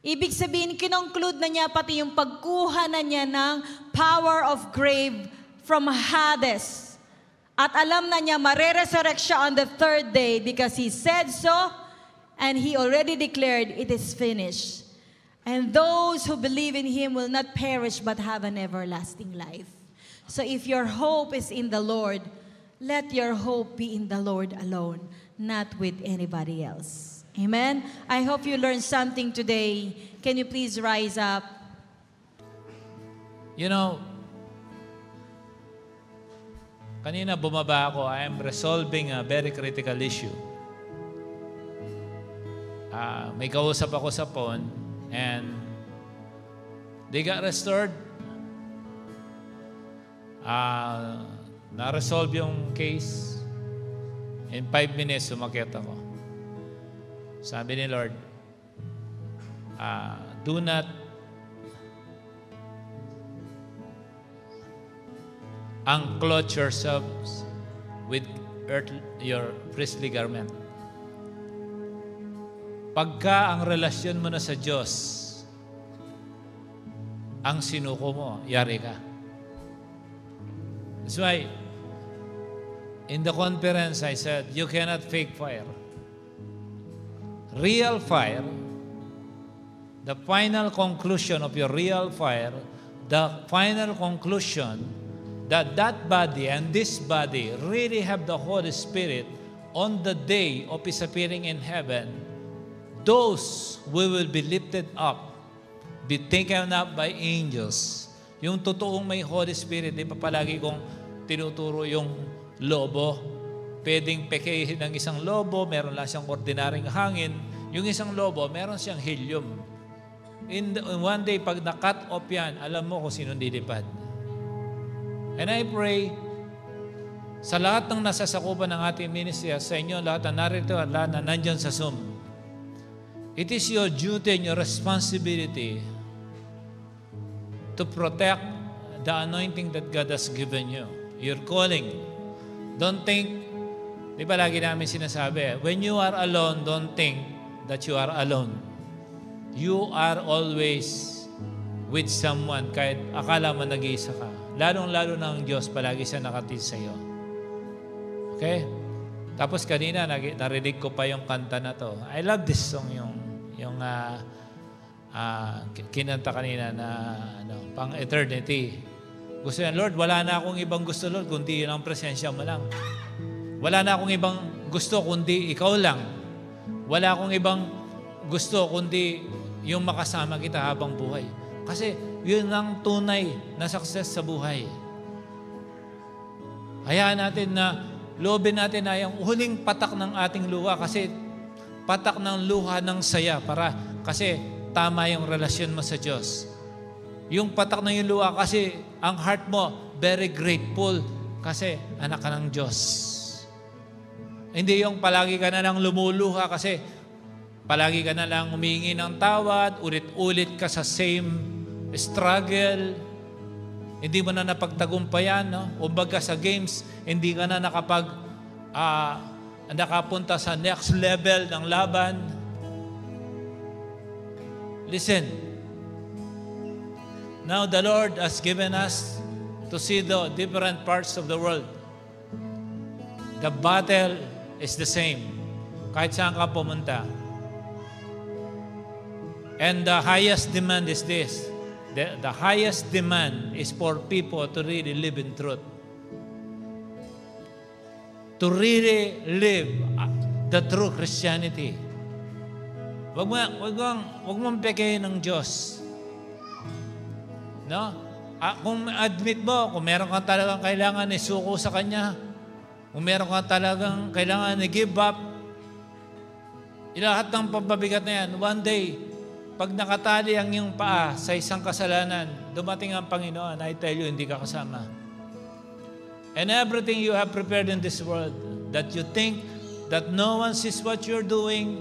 Ibig sabihin, kinongclude na niya pati yung pagkuha na niya ng power of grave from Hades. At alam na niya, mareresurrect siya on the 3rd day because He said so, and He already declared, it is finished. And those who believe in Him will not perish but have an everlasting life. So if your hope is in the Lord, let your hope be in the Lord alone, not with anybody else. Amen? I hope you learned something today. Can you please rise up? You know, kanina bumaba ako, I am resolving a very critical issue. May kausap ako sa phone and they got restored. Na-resolve yung case. In 5 minutes, sumakit ako. Sabi ni Lord, do not unclothe yourselves with your priestly garment. Pagka ang relasyon mo na sa Diyos, ang sinuko mo, yari ka. That's why, in the conference, I said, you cannot fake fire. Real fire, the final conclusion of your real fire, the final conclusion that body and this body really have the Holy Spirit on the day of His appearing in heaven, those will be lifted up, be taken up by angels. Yung totoong may Holy Spirit, di pa palagi kong tinuturo yung lobo. Pwedeng pekehin ng isang lobo, meron lang siyang ordinaryong hangin. Yung isang lobo, meron siyang helium. In one day, pag na-cut off yan, alam mo kung sino lilipad. And I pray, sa lahat ng nasasakupan ng ating ministry, sa inyo, lahat na narito at lahat na nandyan sa Zoom, it is your duty and your responsibility to protect the anointing that God has given you. Your calling. Don't think, di ba lagi namin sinasabi, when you are alone, don't think that you are alone. You are always with someone, kahit akala mo nag-iisa ka. Lalong-lalo na ang Diyos, palagi siya nakatid sa iyo. Okay? Tapos kanina, narinig ko pa yung kanta na to. I love this song, yung kinanta kanina na pang eternity. Gusto yan, Lord, wala na akong ibang gusto, Lord, kundi yun ang presensya mo lang. Wala na akong ibang gusto, kundi ikaw lang. Wala akong ibang gusto, kundi yung makasama kita habang buhay. Kasi yun ang tunay na success sa buhay. Hayaan natin na, loobin natin na yung huling patak ng ating luha, kasi patak ng luha ng saya, kasi tama yung relasyon mo sa Diyos. Yung patak ng yung luha, kasi ang heart mo, very grateful, kasi anak ka ng Diyos. Hindi yung palagi ka na lang lumuluha, kasi palagi ka na lang humingi ng tawad, ulit-ulit ka sa same struggle, hindi mo na napagtagumpayan, no? Umbaga sa games, hindi ka na nakapunta sa next level ng laban. Listen, now the Lord has given us to see the different parts of the world. The battle is the same, kahit saan ka pumunta. And the highest demand is this. The highest demand is for people to really live in truth. To really live the true Christianity. Wag mong pekehin ng Diyos. No? Kung admit mo, kung meron kang talagang kailangan isuko sa Kanya, kung meron kang talagang kailangan i-give up, lahat ng pampabigat na yan, one day, pag nakatali ang iyong paa sa isang kasalanan, dumating ang Panginoon, I tell you, hindi ka kasama. And everything you have prepared in this world, that you think that no one sees what you're doing,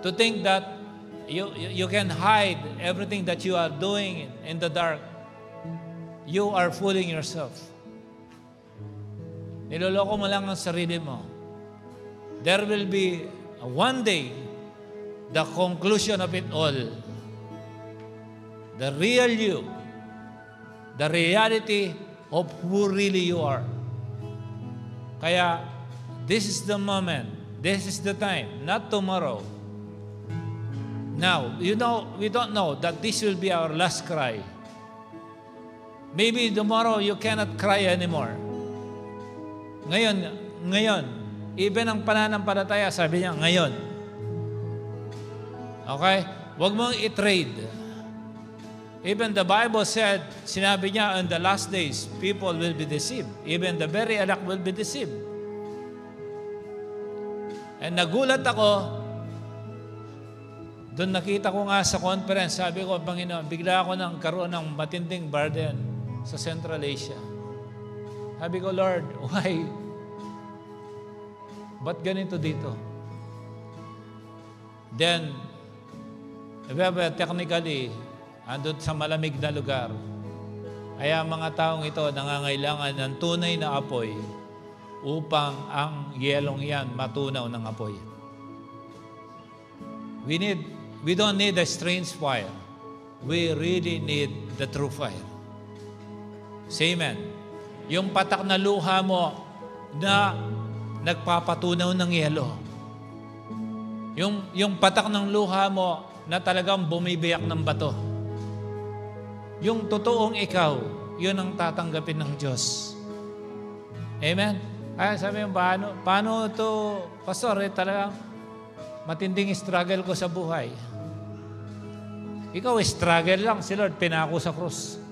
to think that you can hide everything that you are doing in the dark, you are fooling yourself. Niloloko mo lang ang sarili mo. There will be one day, the conclusion of it all, the real you, the reality of who really you are. Kaya, this is the moment, this is the time, not tomorrow. Now, we don't know that this will be our last cry. Maybe tomorrow you cannot cry anymore. Ngayon, even ang pananampalataya, sabi niya, ngayon. Okay? Huwag mong i-trade. Even the Bible said, sinabi niya, in the last days, people will be deceived. Even the very elect will be deceived. And nagulat ako, doon nakita ko nga sa conference, sabi ko, Panginoon, bigla ako nang karoon ng matinding burden sa Central Asia. Sabi ko, Lord, why? Ba't ganito dito? Then, technically, andun sa malamig na lugar. Kaya mga taong ito nangangailangan ng tunay na apoy upang ang yelong yan matunaw ng apoy. We don't need a strange fire. We really need the true fire. Say amen. Yung patak na luha mo na nagpapatunaw ng yelo. Yung patak ng luha mo na talagang bumibiyak ng bato. Yung totoong ikaw yun ang tatanggapin ng Diyos. Amen? Ay, sabi mo, paano to, Pastor, talagang matinding struggle ko sa buhay. Ikaw, struggle lang. Si Lord, pinako sa krus.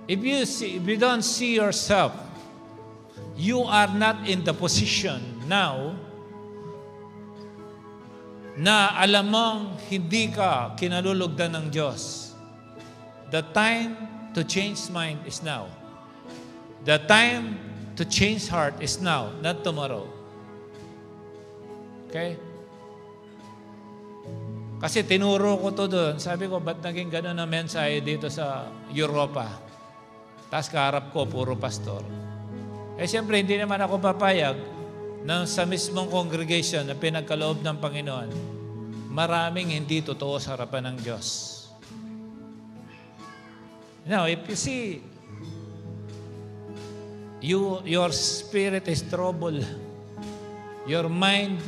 If you don't see yourself, you are not in the position now na alam mong hindi ka kinalulugdan ng Diyos. The time to change mind is now. The time to change heart is now, not tomorrow. Okay? Kasi tinuro ko to doon. Sabi ko, ba't naging gano'n na mensahe dito sa Europa? Tapos kaharap ko, puro pastor. Eh siyempre, hindi naman ako papayag na sa mismong congregation na pinagkaloob ng Panginoon, maraming hindi totoo sa harapan ng Diyos. Now, if you see, your spirit is troubled. Your mind,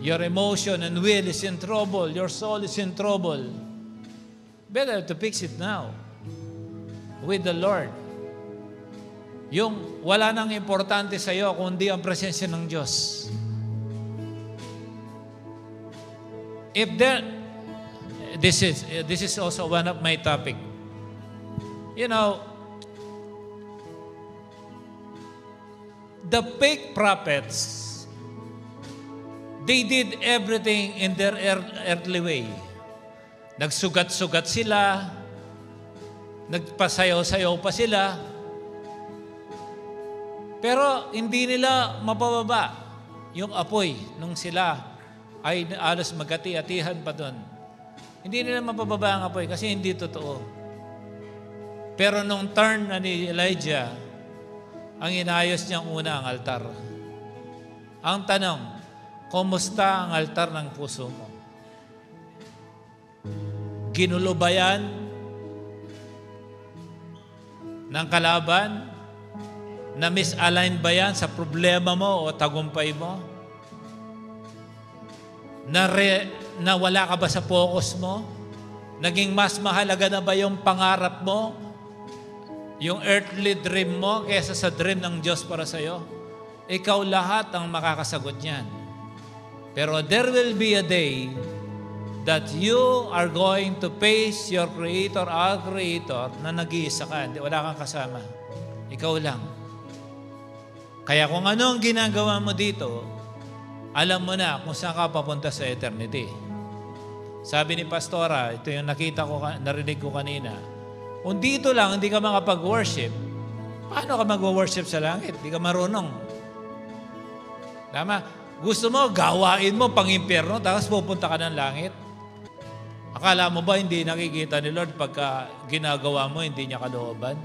your emotion and will is in trouble. Your soul is in trouble. Better to fix it now with the Lord. Yung wala nang importante sa iyo kundi ang presensya ng Diyos. If there, this is also one of my topic. You know, the fake prophets, they did everything in their earthly way. Nagsugat-sugat sila, nagpasayaw-sayaw pa sila, pero hindi nila mapababa yung apoy nung sila ay alos magati-atihan pa doon. Hindi nila mapababa ang apoy kasi hindi totoo. Pero nung turn na ni Elijah, ang inayos niyang una ang altar. Ang tanong, kumusta ang altar ng puso mo? Ginulo ba yan ng kalaban? Na misalign ba yan sa problema mo o tagumpay mo? Na wala ka ba sa focus mo? Naging mas mahalaga na ba yung pangarap mo? Yung earthly dream mo kaysa sa dream ng Diyos para sa'yo? Ikaw lahat ang makakasagot niyan. Pero there will be a day that you are going to face your Creator, our Creator, na nag-iisa ka. Wala kang kasama. Ikaw lang. Kaya kung ano ang ginagawa mo dito, alam mo na kung saan ka papunta sa eternity. Sabi ni Pastora, ito yung narinig ko kanina, kung dito lang hindi ka makapag-worship, paano ka mag-worship sa langit? Hindi ka marunong. Tama? Gusto mo, gawain mo pang-impyerno, tapos pupunta ka ng langit. Akala mo ba hindi nakikita ni Lord pagka ginagawa mo, hindi niya kalooban?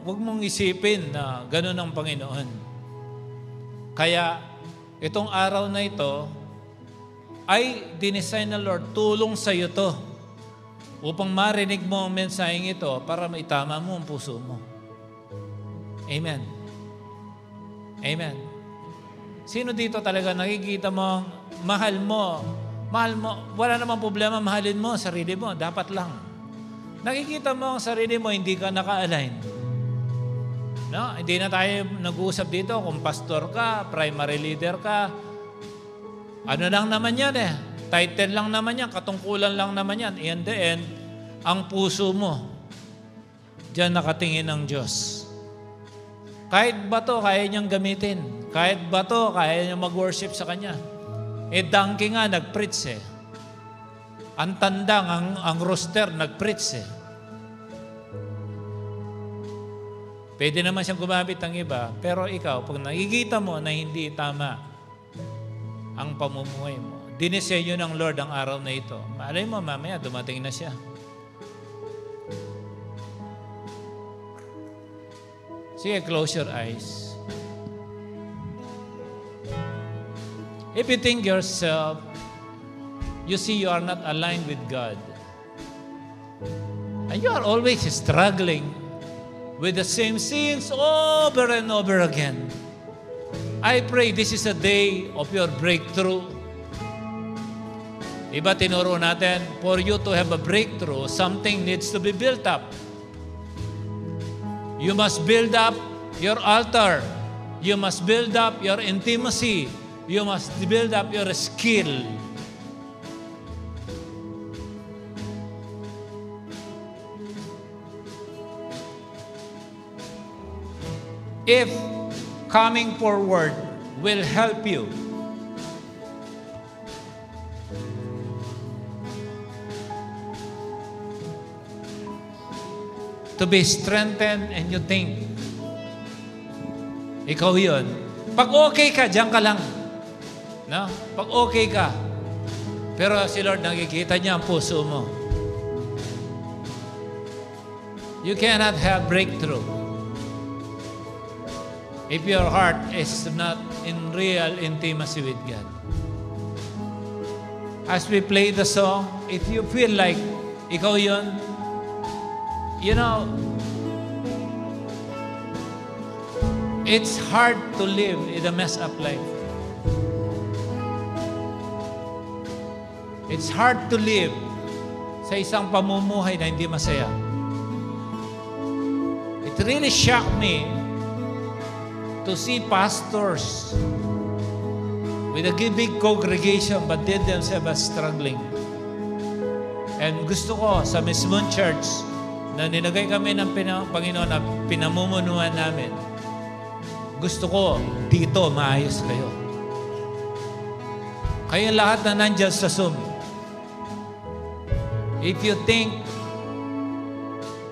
Huwag mong isipin na gano'n ang Panginoon. Kaya, itong araw na ito, ay dinesign ng Lord, tulong sa iyo to upang marinig mo ang mensaheng ito para maitama mo ang puso mo. Amen. Amen. Sino dito talaga nakikita mo, mahal mo, wala namang problema, mahalin mo ang sarili mo, dapat lang. Nakikita mo ang sarili mo, hindi ka naka-align. No? Hindi na tayo nag-uusap dito kung pastor ka, primary leader ka. Ano lang naman yan eh. Title lang naman yan, katungkulan lang naman yan. In the end, ang puso mo, diyan nakatingin ng Diyos. Kahit ba to, kaya niyang gamitin. Kahit ba to, kaya niyang mag-worship sa Kanya. Eh, donkey nga, nag-preach eh. Ang tandang, ang rooster, nag-preach eh. Pwede naman siyang gumamit ng iba, pero ikaw, pag nakikita mo na hindi tama ang pamumuhay mo, dinisenyo ng Lord ang araw na ito. Malay mo, mamaya, dumating na siya. Sige, close your eyes. If you think yourself, you see you are not aligned with God, and you are always struggling with the same sins over and over again, I pray this is a day of your breakthrough. Diba tinuro natin, for you to have a breakthrough, something needs to be built up. You must build up your altar. You must build up your intimacy. You must build up your skill. If coming forward will help you to be strengthened and you think, ikaw yun. Pag okay ka, diyan ka lang. No? Pag okay ka. Pero si Lord, nakikita niya ang puso mo. You cannot have breakthrough if your heart is not in real intimacy with God. As we play the song, if you feel like ikaw yun, you know, it's hard to live in a messed up life. It's hard to live sa isang pamumuhay na hindi masaya. It really shocked me to see pastors with a big congregation but they themselves are struggling. And gusto ko sa mismong church na ninagay kami ng Panginoon na pinamumunuan namin, gusto ko dito maayos kayo. Kayong lahat na nandyan sa Zoom, if you think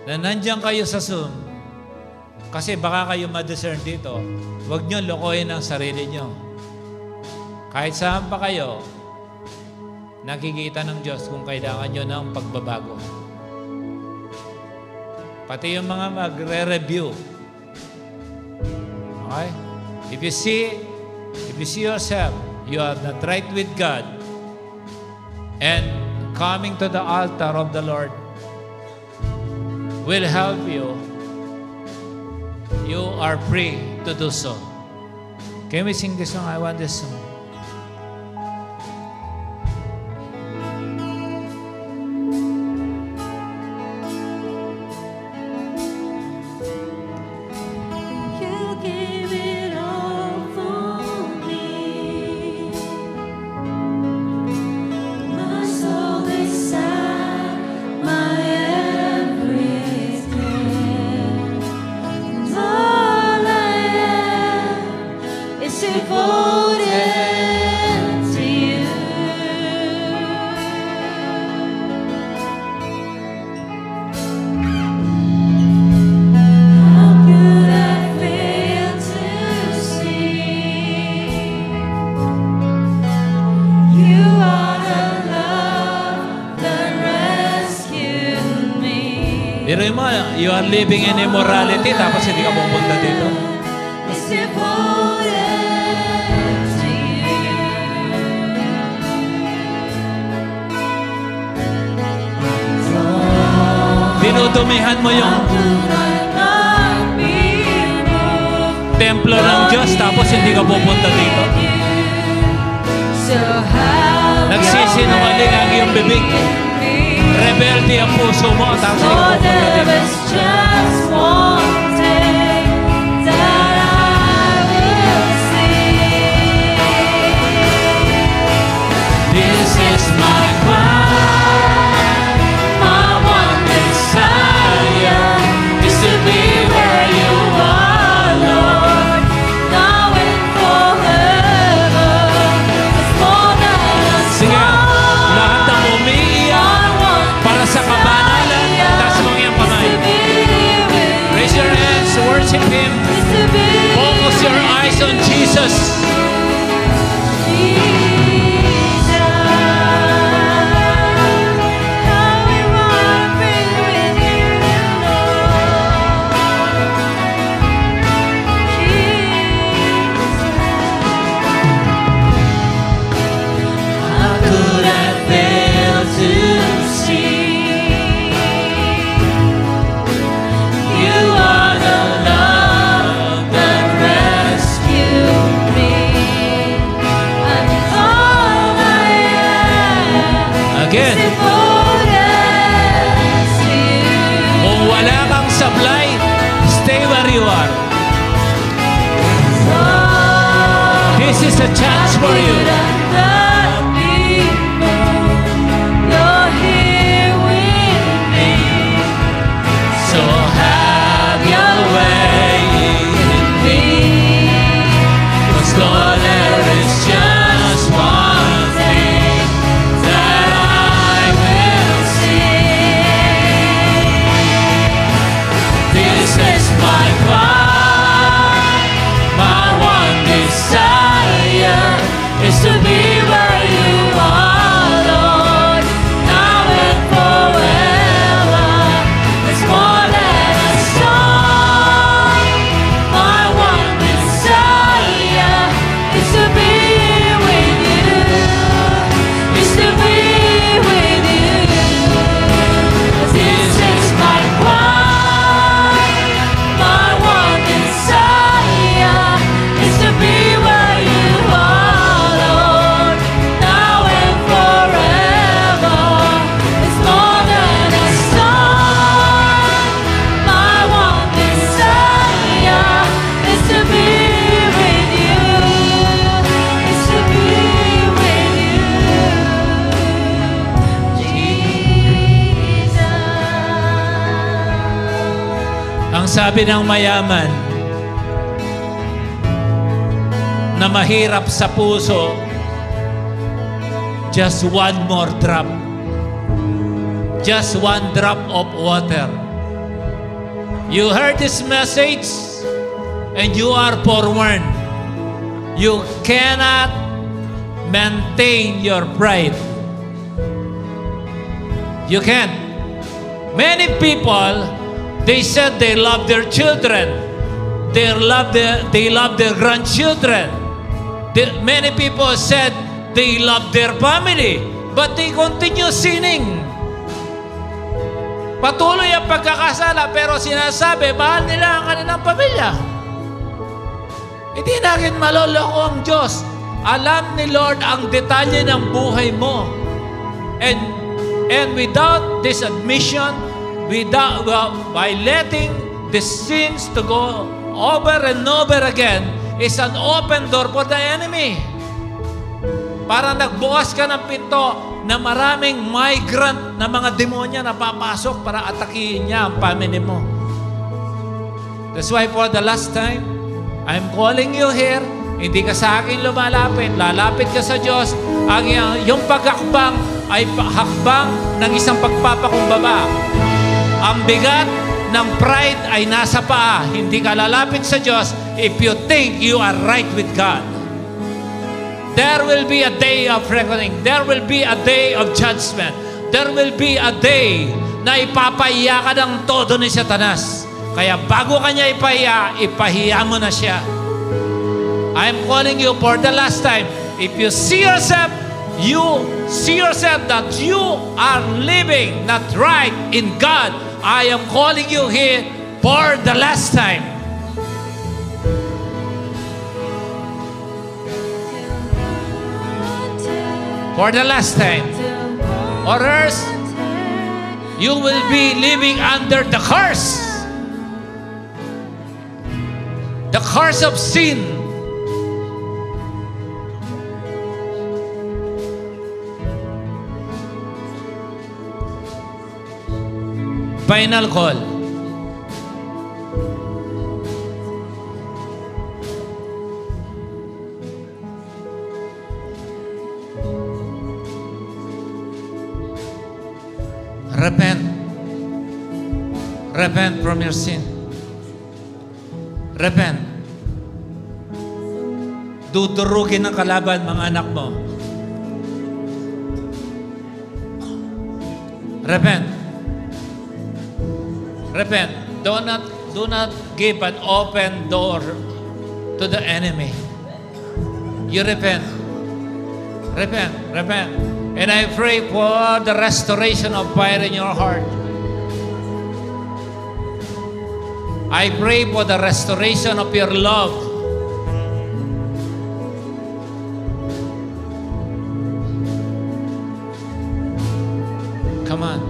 na nandyan kayo sa Zoom, kasi baka kayo ma-discern dito, huwag nyo lokohin ang sarili nyo. Kahit saan pa kayo, nakikita ng Diyos kung kailangan nyo ng pagbabago. Pati yung mga magre-review. Okay? If you see yourself, you are not right with God, and coming to the altar of the Lord will help you. You are free to do so. Can we sing this song? I want this song. You are living in immorality, tapos hindi ka pumunta dito. Dinudumihan mo yung templo ng Diyos, tapos hindi ka pupunta dito. Nagsisinungaling ang iyong bibig. Rebelde ang puso mo, tapos hindi ka pupunta dito. This is my cry, my one desire is to be where you are, Lord, now and forever. It's more than a song. Sige, lahat ng umiiyak para sa kabanalan, taas mo iyong kamay. Raise your hands, worship Him. Focus your eyes on Jesus. You are the love that rescued me. Ang sabi ng mayaman na mahirap sa puso, just one more drop. Just one drop of water. You heard this message and you are forewarned. You cannot maintain your pride. You can't. Many people, they said they love their children. They love their grandchildren. Many people said they love their family, but they continue sinning. Patuloy ang pagkakasala, pero sinasabi, mahal nila ang kanilang pamilya. Hindi natin maloloko ang Diyos. Alam ni Lord ang detalye ng buhay mo. And without this admission, by letting the sins to go over and over again, is an open door for the enemy. Para nagbukas ka ng pinto na maraming migrant na mga demonya na papasok para atakihin niya ang family mo. That's why for the last time, I'm calling you here. Hindi ka sa akin lumalapit. Lalapit ka sa Diyos. Yung paghakbang ay hakbang ng isang pagpapakumbaba. Ang bigat ng pride ay nasa paa. Hindi ka lalapit sa Diyos if you think you are right with God. There will be a day of reckoning. There will be a day of judgment. There will be a day na ipapahiya ka ng todo ni Satanas. Kaya bago ka niya ipahiya mo na siya. I'm calling you for the last time. If you see yourself that you are living not right in God, I am calling you here for the last time. For the last time. Or else, you will be living under the curse. The curse of sin. Final call. Repent. Repent from your sin. Repent. Dudurugin ng kalaban mga anak mo. Repent. Repent. Do not give an open door to the enemy. You repent. Repent. Repent. And I pray for the restoration of fire in your heart. I pray for the restoration of your love. Come on.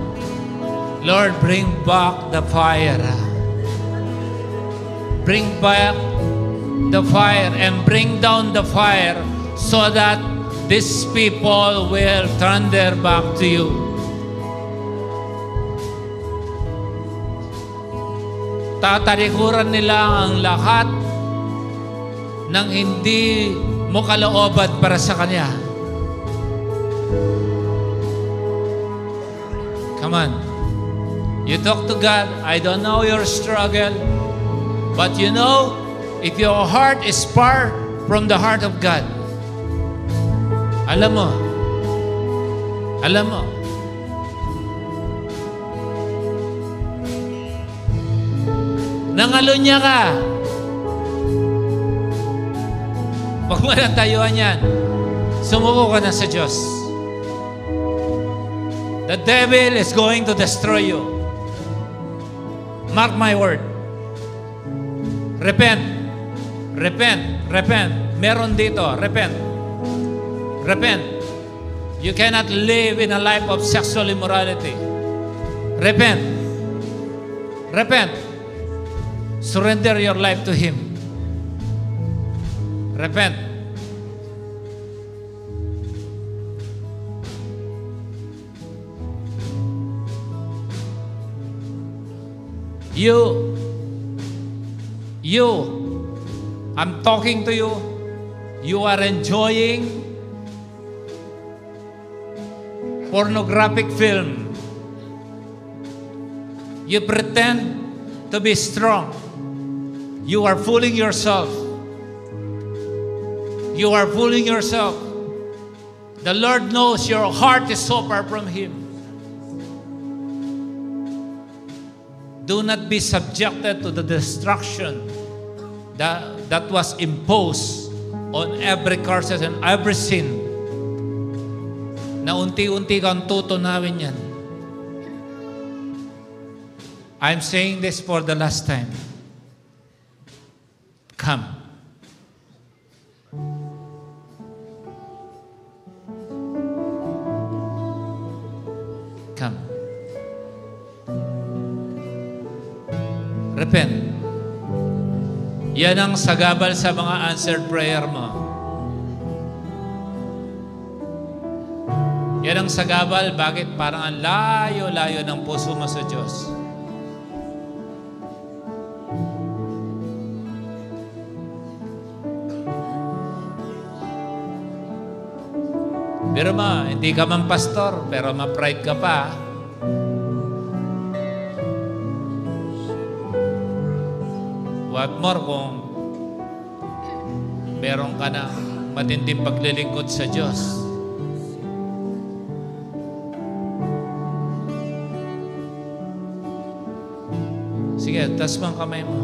Lord, bring back the fire. Bring back the fire and bring down the fire so that these people will turn their back to you. Tatalikuran nila ang lahat ng hindi mo kalooban para sa Kanya. Come on. You talk to God. I don't know your struggle. But you know, if your heart is far from the heart of God, alam mo, nangalunya ka. Huwag mo nang tayuan yan. Sumuko ka na sa Diyos. The devil is going to destroy you. Mark my word. Repent. Repent. Repent. Meron dito. Repent. Repent. You cannot live in a life of sexual immorality. Repent. Repent. Surrender your life to Him. Repent. You I'm talking to you. You are enjoying pornographic film. You pretend to be strong. You are fooling yourself. You are fooling yourself. The Lord knows your heart is so far from Him. Do not be subjected to the destruction that was imposed on every curses and every sin. Na unti-unti kang tutunawin yan. I'm saying this for the last time. Come. Come. Repent. Yan ang sagabal sa mga answered prayer mo. Yan ang sagabal, bakit parang ang layo-layo ng puso mo sa Diyos. Pero hindi ka man pastor, pero ma-pride ka pa. What more kung meron ka ng matinding paglilingkod sa Diyos. Sige, taas mo ang kamay mo.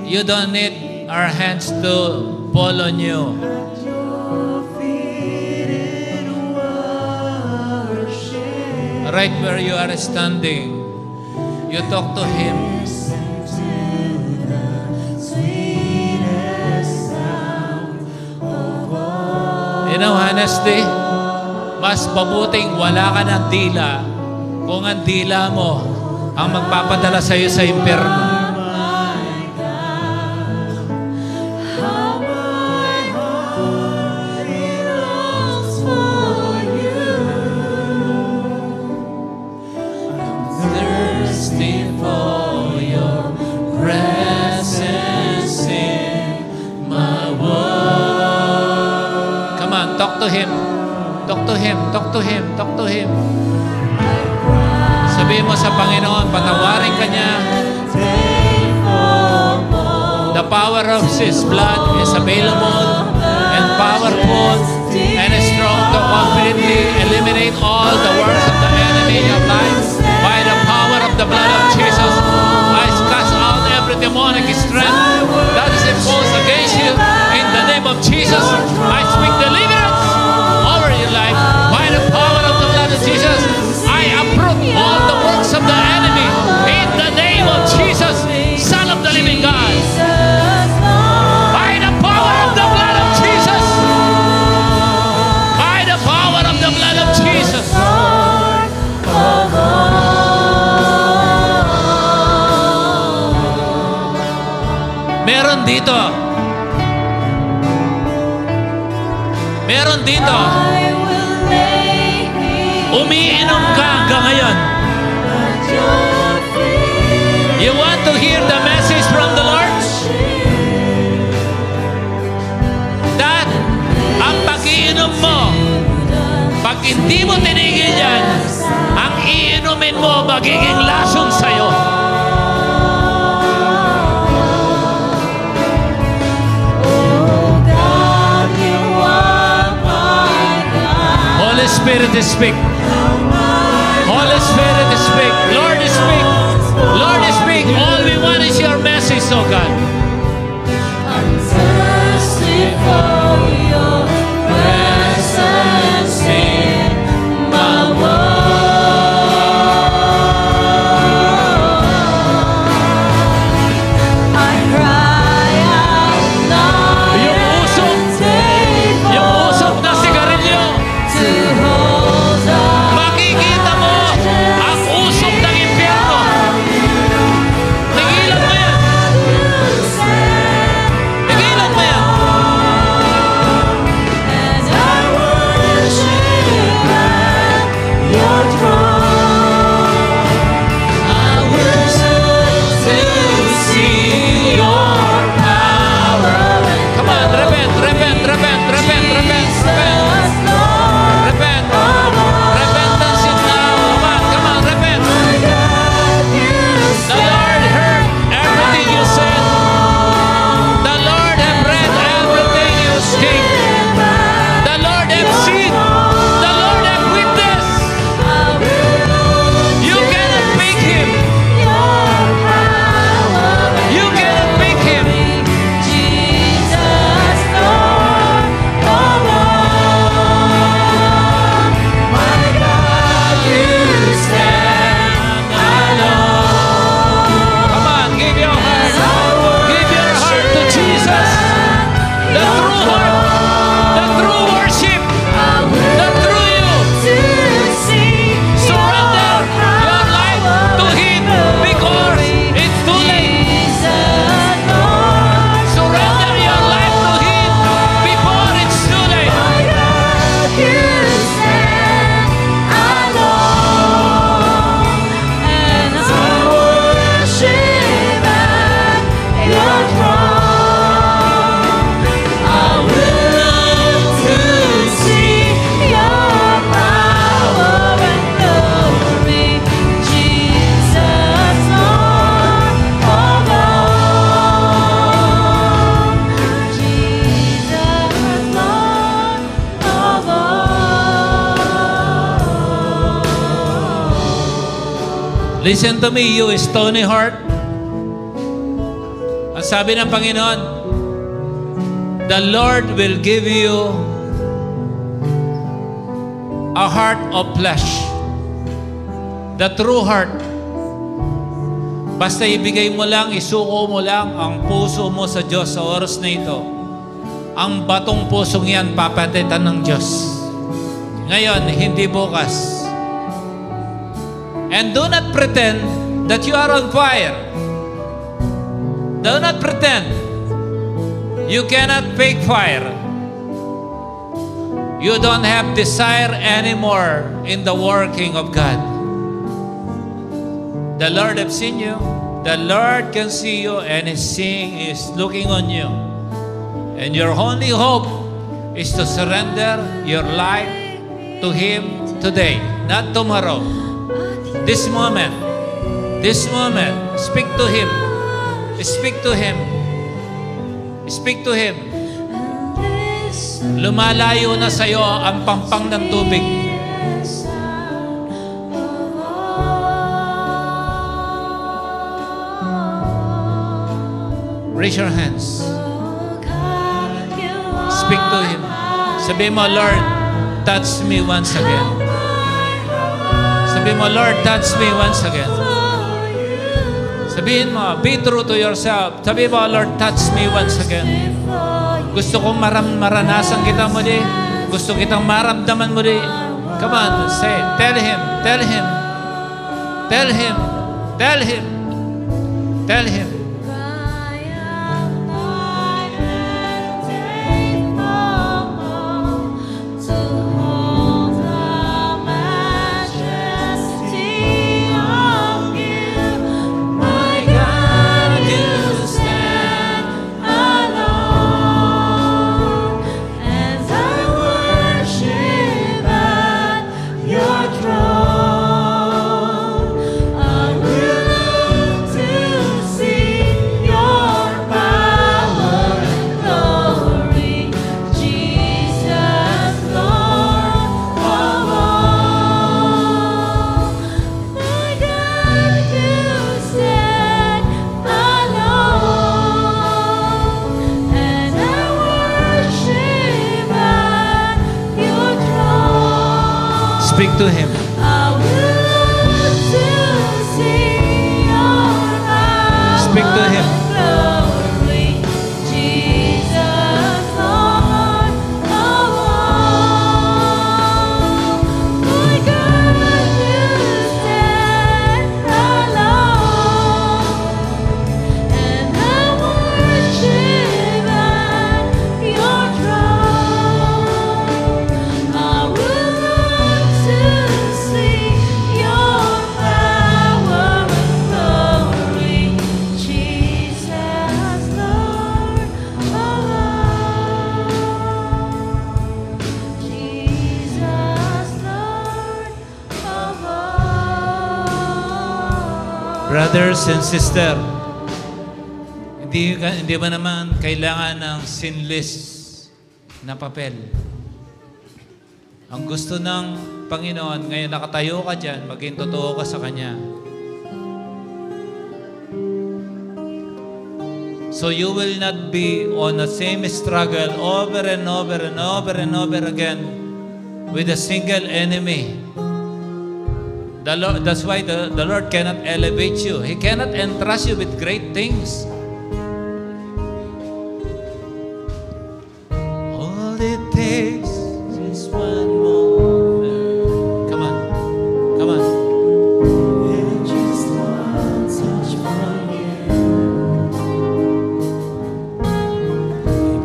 You don't need our hands to fall on you. Right where you are standing, you talk to Him. You know, honestly, mas mabuting wala ka ng dila kung ang dila mo ang magpapadala sa iyo sa impyerno. Talk to Him. Talk to Him. Talk to Him. Talk to Him. Sabihin mo sa Panginoon, patawarin ka niya. The power of His blood is available and powerful and strong to completely eliminate all the works of the enemy of life. By the power of the blood of Jesus, I cast out every demonic strength that is imposed against you. In the name of Jesus, I speak deliverance over your life. By the power of the blood of Jesus, I uproot all the works of the enemy. In the name of Jesus, Son of the living God. By the power of the blood of Jesus. By the power of the blood of Jesus. Meron dito. Meron dito. Umiinom ka hanggang ngayon. You want to hear the message from the Lord? That ang pag-iinom mo, pag hindi mo tinigil yan, ang iinumin mo magiging lason sa'yo. Holy Spirit, speak. Holy Spirit, speak. Lord, speak. Lord, speak. All we want is your message, oh God. I'm thirsty for your presence in my world. I cry out now. Yung usok na sigarilyo. To hold on. Listen to me, you stony heart. Ang sabi ng Panginoon, the Lord will give you a heart of flesh. The true heart. Basta ibigay mo lang, isuko mo lang ang puso mo sa Diyos sa oras na ito. Ang batong pusong yan, papatitan ng Diyos. Ngayon, hindi bukas. And do not pretend that you are on fire. Do not pretend. You cannot fake fire. You don't have desire anymore in the working of God. The Lord has seen you. The Lord can see you, and His seeing is looking on you. And your only hope is to surrender your life to Him today, not tomorrow. This moment, speak to Him. Speak to Him. Speak to Him. Lumalayo na sa iyo ang pampang ng tubig. Raise your hands. Speak to Him. Sabi mo, Lord, touch me once again. Sabi mo, Lord, touch me once again. Sabihin mo, be true to yourself. Sabi mo, Lord, touch me once again. Gusto kong maranasan kita muli. Gusto kitang maramdaman muli. Come on, say it. Tell Him, tell Him. Tell Him, tell Him. Tell Him. Speak to Him. Speak to Him. Brothers and sisters, hindi ba naman kailangan ng sinless na papel? Ang gusto ng Panginoon, ngayon nakatayo ka dyan, maging totoo ka sa Kanya. So you will not be on the same struggle over and over and over and over again with a single enemy. That's why the Lord cannot elevate you. He cannot entrust you with great things. All it takes is one moment. Come on. Come on. Just one touch from you.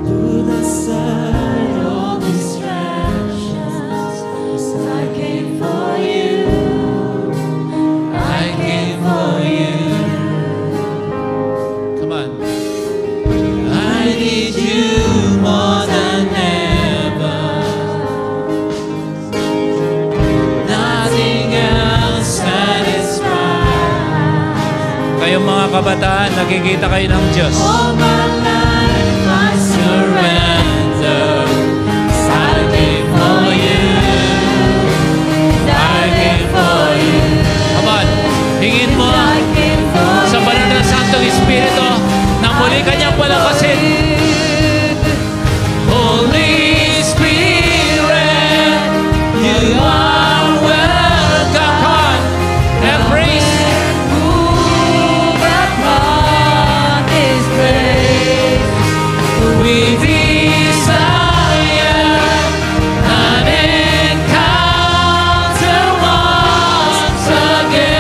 Through the side of distractions, I came for you. Kayong mga kabataan, nakikita kayo ng Diyos. All my life I surrender. I came for you. I came for you. Come on. Hingin mo sa banal na Santong Espiritu na muli kanyang palakasin. Holy Spirit, you are welcome. Come on, and praise. Move upon this place. We desire an encounter once again.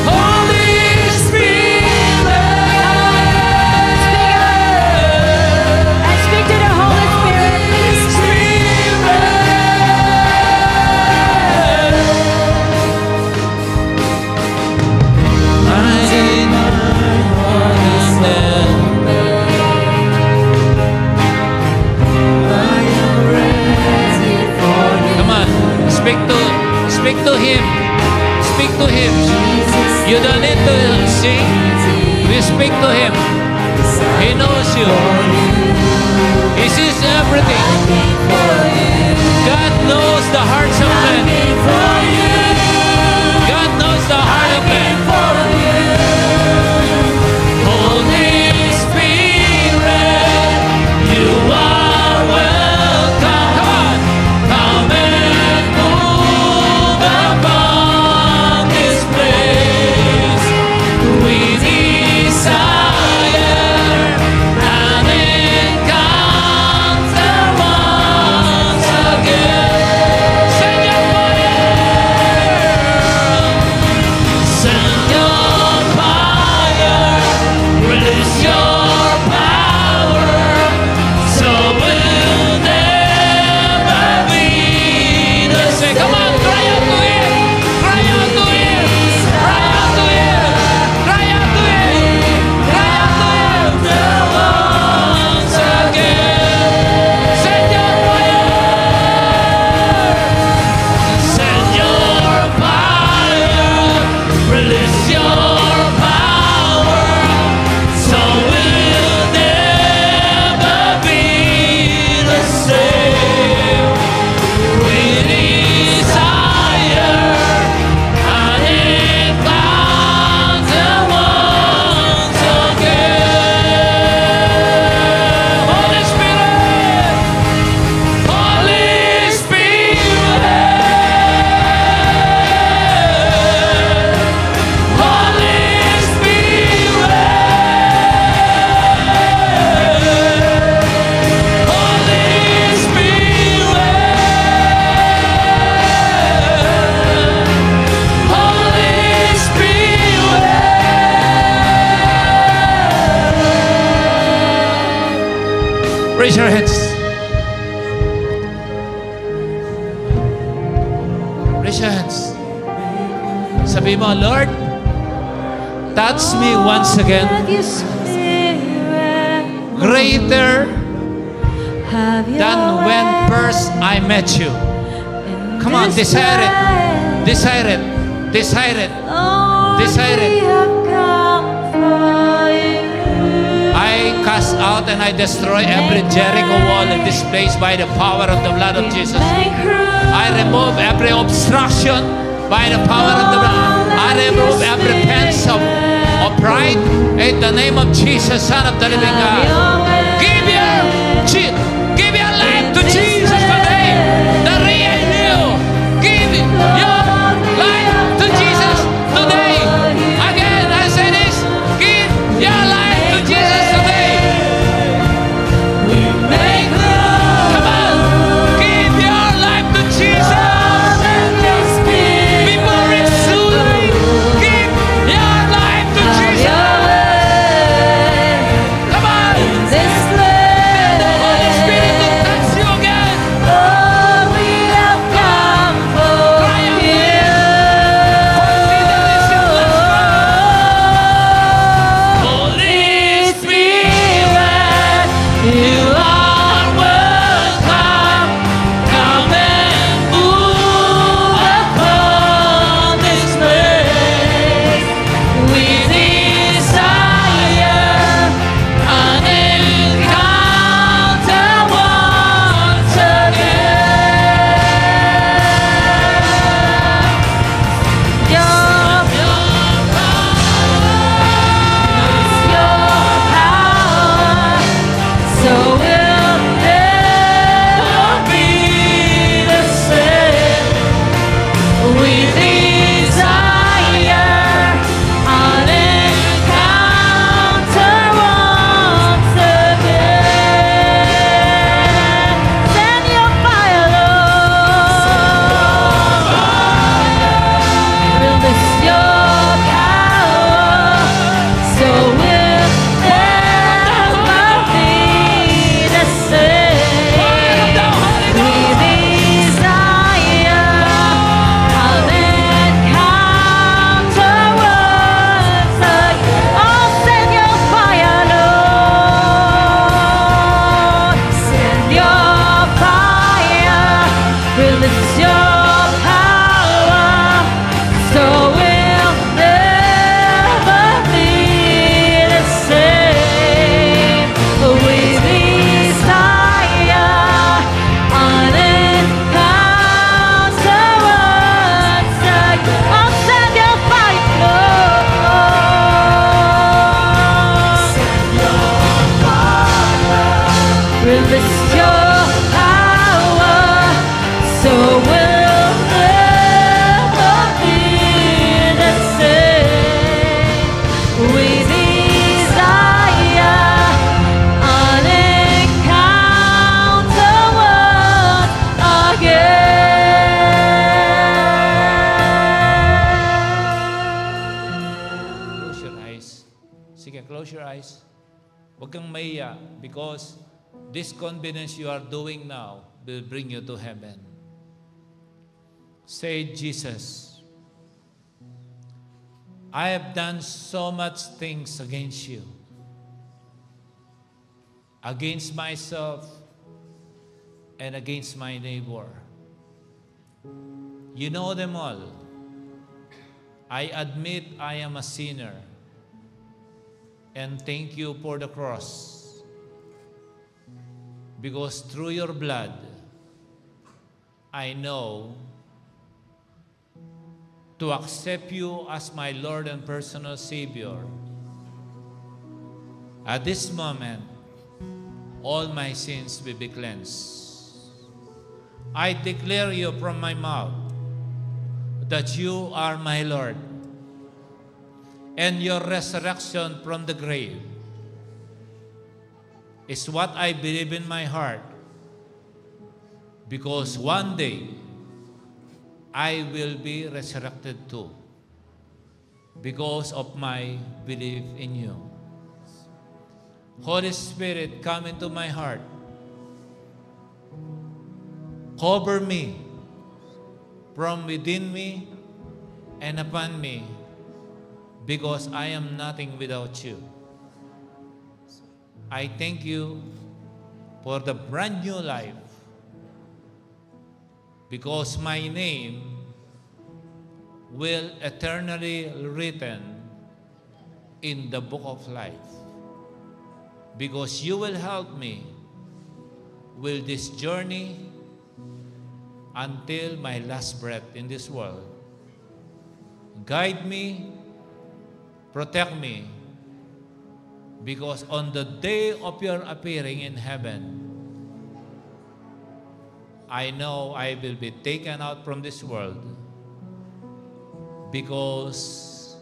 Holy Spirit, I speak to the Holy Spirit, please. Come on, speak to him. Speak to him. You don't need to sing. We speak to him. He knows you. He sees everything. God knows the hearts of men. God knows the heart of man. Holy Spirit, you are welcome. Come on. Come and move upon this place. We desire an encounter once again. Send your fire, release your power, so we'll never be the same. Come on, cry out to him, cry out to him, cry out to him, cry out to him, cry out to him once again. Send your fire, release your power, so we'll never be the same. We desire an encounter once again. Holy Spirit, Holy Spirit, Holy Spirit, Holy Spirit, Holy Spirit. Raise your hands. Raise your hands. Sabi mo, Lord, touch me once again. Have your Spirit. Greater Have your than when way. first I met you. Come on, desire it. Desire it. Desire it. Lord, Desire it. we have come for you. I cast out and I destroy every Jericho wall in this place by the power of the blood of Jesus. Make room. I remove every obstruction by the power of the blood. I remove every fence of pride in the name of Jesus, Son of the living God. Give your life to Jesus today. The real you. Give your life to Jesus today. Again, I say this. Give your life to Jesus today. Make room. Come on. Give your life to Jesus. Before it's too late. Give your life to Jesus. Come on. This Let the Holy Spirit to your power, so we'll never be the same. We desire an encounter once again. I'll send your fight, Lord. Release your power, so we'll never be the same. We desire an encounter once again. Close your eyes. Sige, close your eyes. Huwag kang maiya because this confidence you are doing now will bring you to heaven. Say, Jesus, I have done so much things against you, against myself, and against my neighbor. You know them all. I admit I am a sinner, and thank you for the cross. Because through your blood, I know to accept you as my Lord and personal Savior. At this moment, all my sins will be cleansed. I declare you from my mouth that you are my Lord, and your resurrection from the grave is what I believe in my heart, because one day I will be resurrected too because of my belief in you. Holy Spirit, come into my heart. Cover me from within me and upon me, because I am nothing without you. I thank you for the brand new life, because my name will eternally written in the book of life, because you will help me with this journey until my last breath in this world. Guide me, protect me, because on the day of your appearing in heaven, I know I will be taken out from this world, because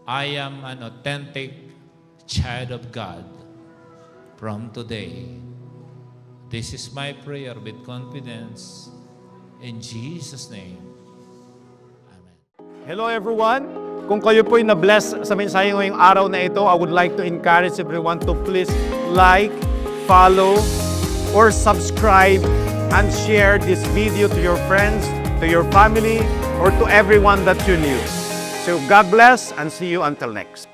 I am an authentic child of God from today. This is my prayer with confidence in Jesus' name. Amen. Hello everyone! Kung kayo po'y na-bless sa mensahe ngayong araw na ito, I would like to encourage everyone to please like, follow, or subscribe and share this video to your friends, to your family, or to everyone that you knew. So God bless and see you until next.